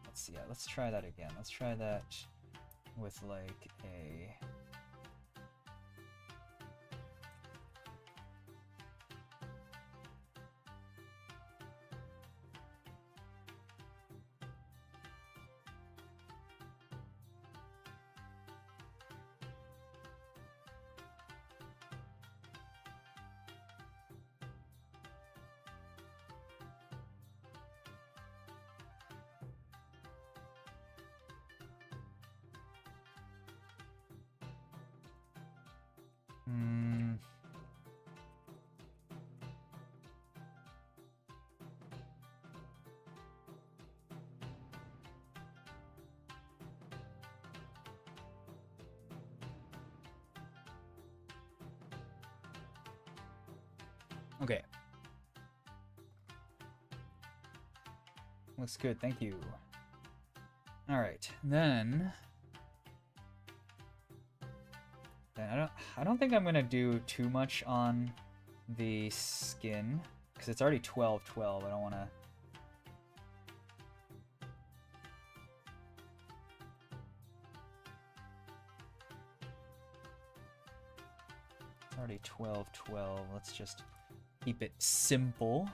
Let's see, yeah, let's try that again. Let's try that with like a okay. Looks good, thank you. Alright, then I don't think I'm gonna do too much on the skin because it's already 12:12. I don't wanna it's already 12:12. Let's just keep it simple.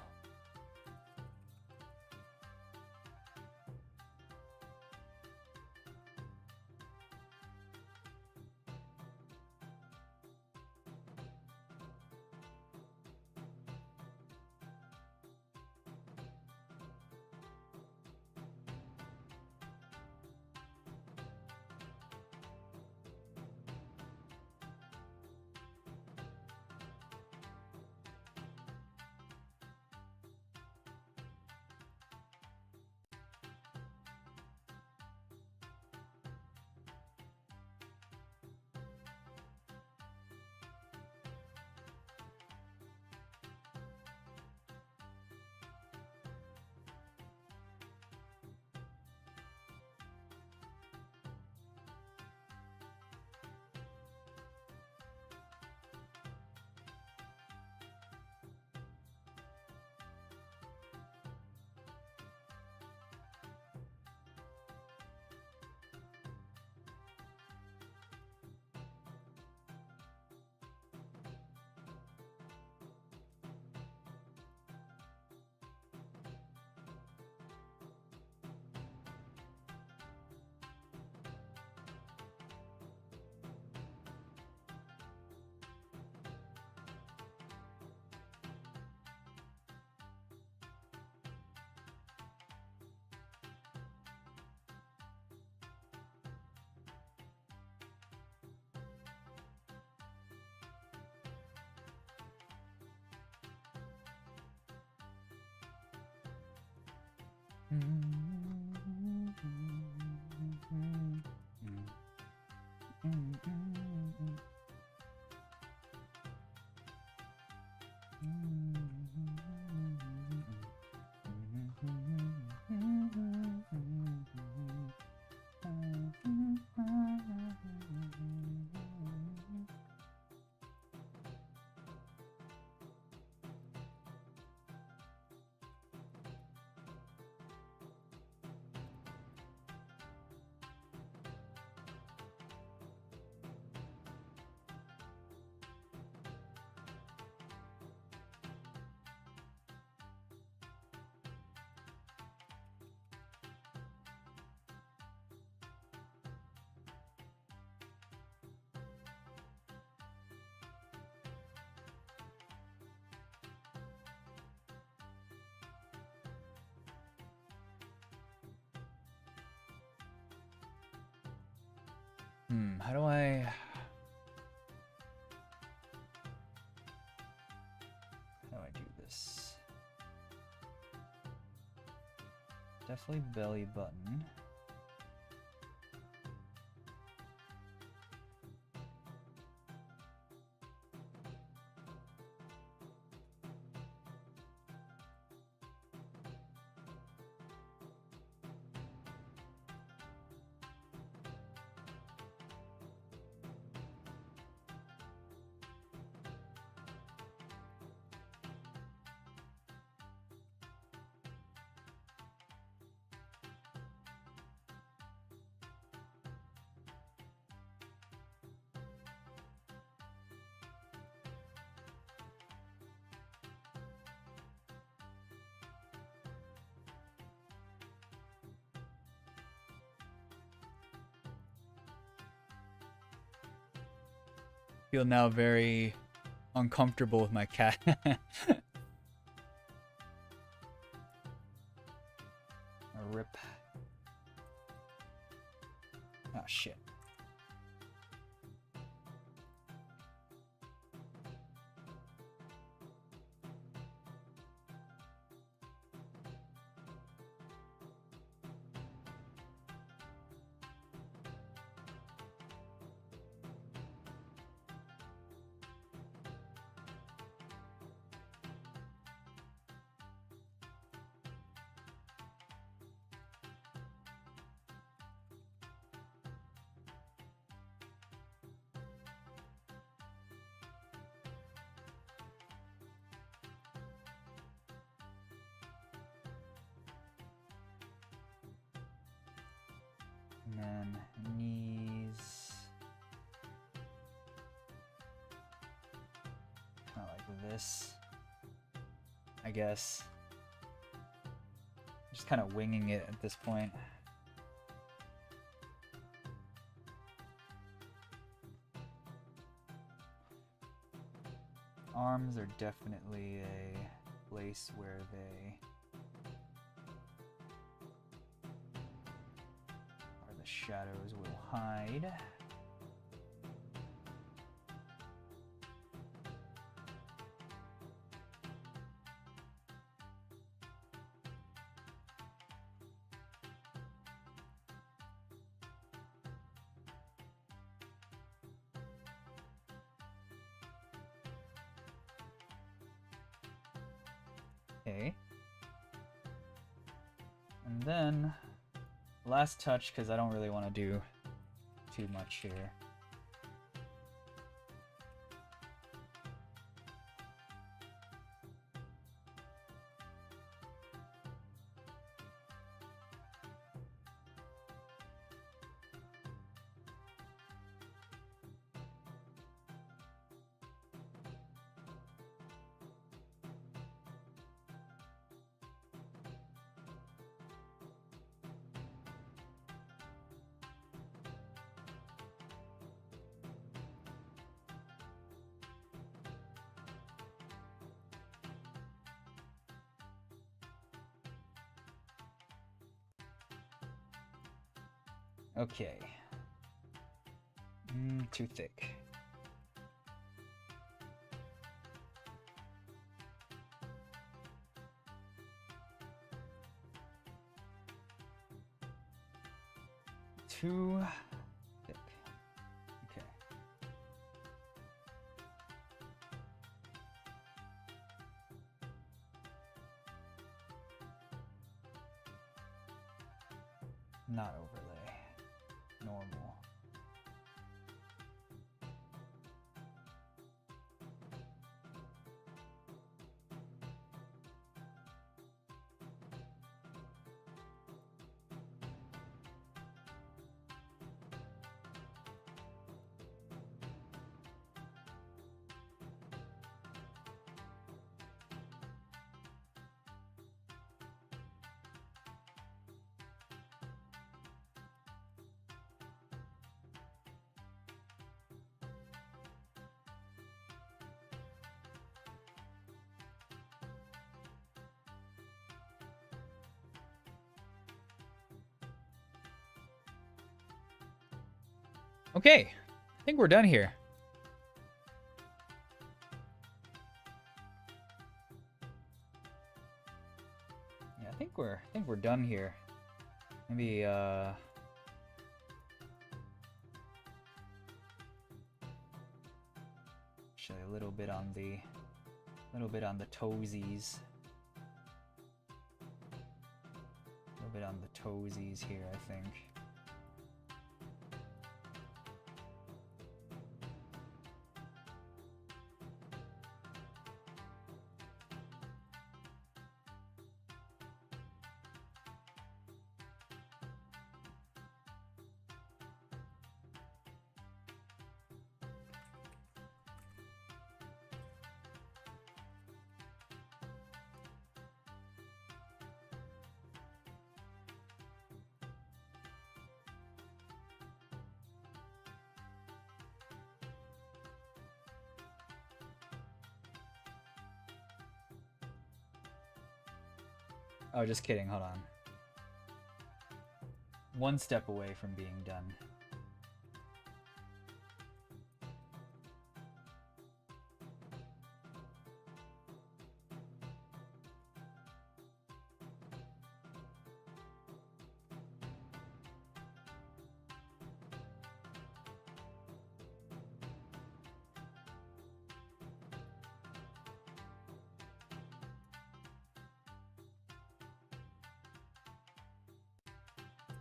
How do I... How do I do this? Definitely belly button. Feel now very uncomfortable with my cat. A rip. Oh shit. And then knees. I like this, I guess. Just kind of winging it at this point. Arms are definitely a place where they the shadows will hide. Okay. And then last touch, because I don't really want to do too much here. Okay. Too thick. Too thick. Okay. Not overlay. Normal. Okay, I think we're done here. Yeah, I think we're done here. Maybe actually a little bit on the toesies. A little bit on the toesies here, I think. Oh, just kidding. Hold on. One step away from being done.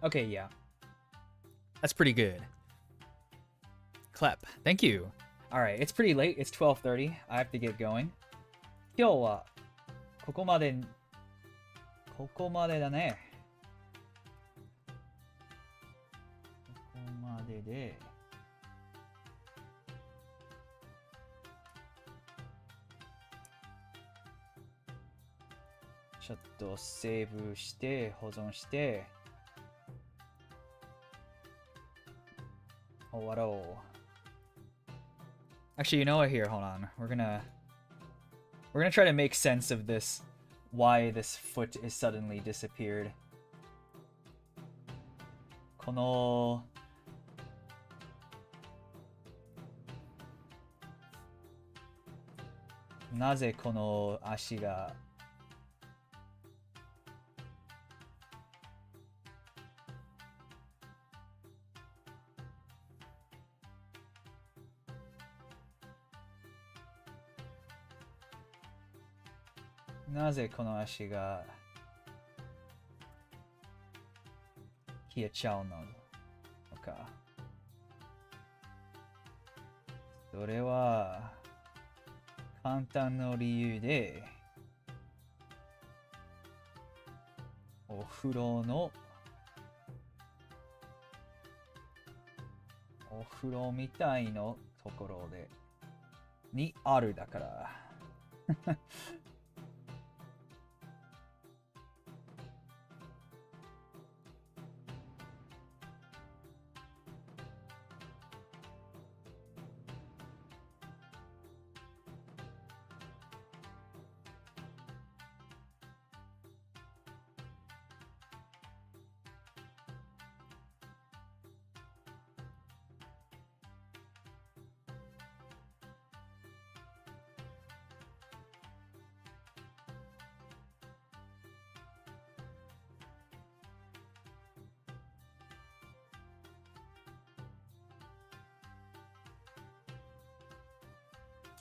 Okay, yeah. That's pretty good. Clap. Thank you. Alright, it's pretty late. It's 12:30. I have to get going. 今日はここまでだね。ここまでで。ちょっとセーブして保存して。Actually, you know what? Here, hold on. We're gonna try to make sense of this. Why this foot is suddenly disappeared. このなぜこの足がなぜこの足が消えちゃうのか。それは簡単な理由でお風呂みたいなところでにあるだから。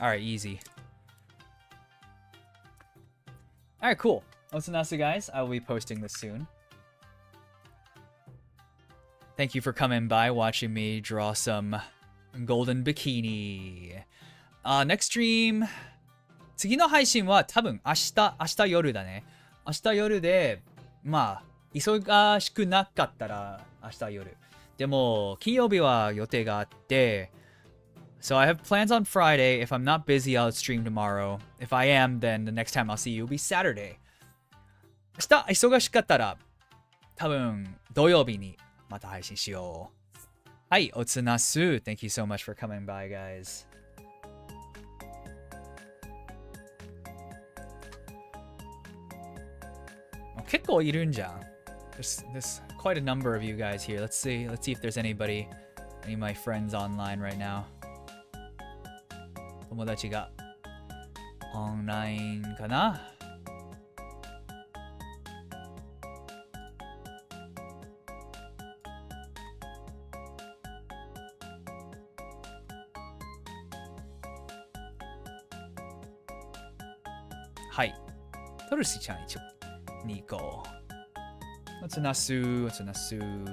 Alright, easy. Alright, cool. What's Nasu, guys? I will be posting this soon. Thank you for coming by, watching me draw some golden bikini. Next stream. 次の配信は多分明日夜だね。明日夜で、まあ、忙しくなかったら明日夜。でも、金曜日は予定があって、So I have plans on Friday. If I'm not busy, I'll stream tomorrow. If I am, then the next time I'll see you will be Saturday. 明日忙しかったら多分土曜日にまた配信しよう。はい、おつなす。Thank you so much for coming by, guys. 結構いるんじゃん。There's quite a number of you guys here. Let's see if there's anybody any of my friends online right now. 友達がオンラインかな。はい。トルシちゃん一応に行こう。What's a nasu? What's a nasu?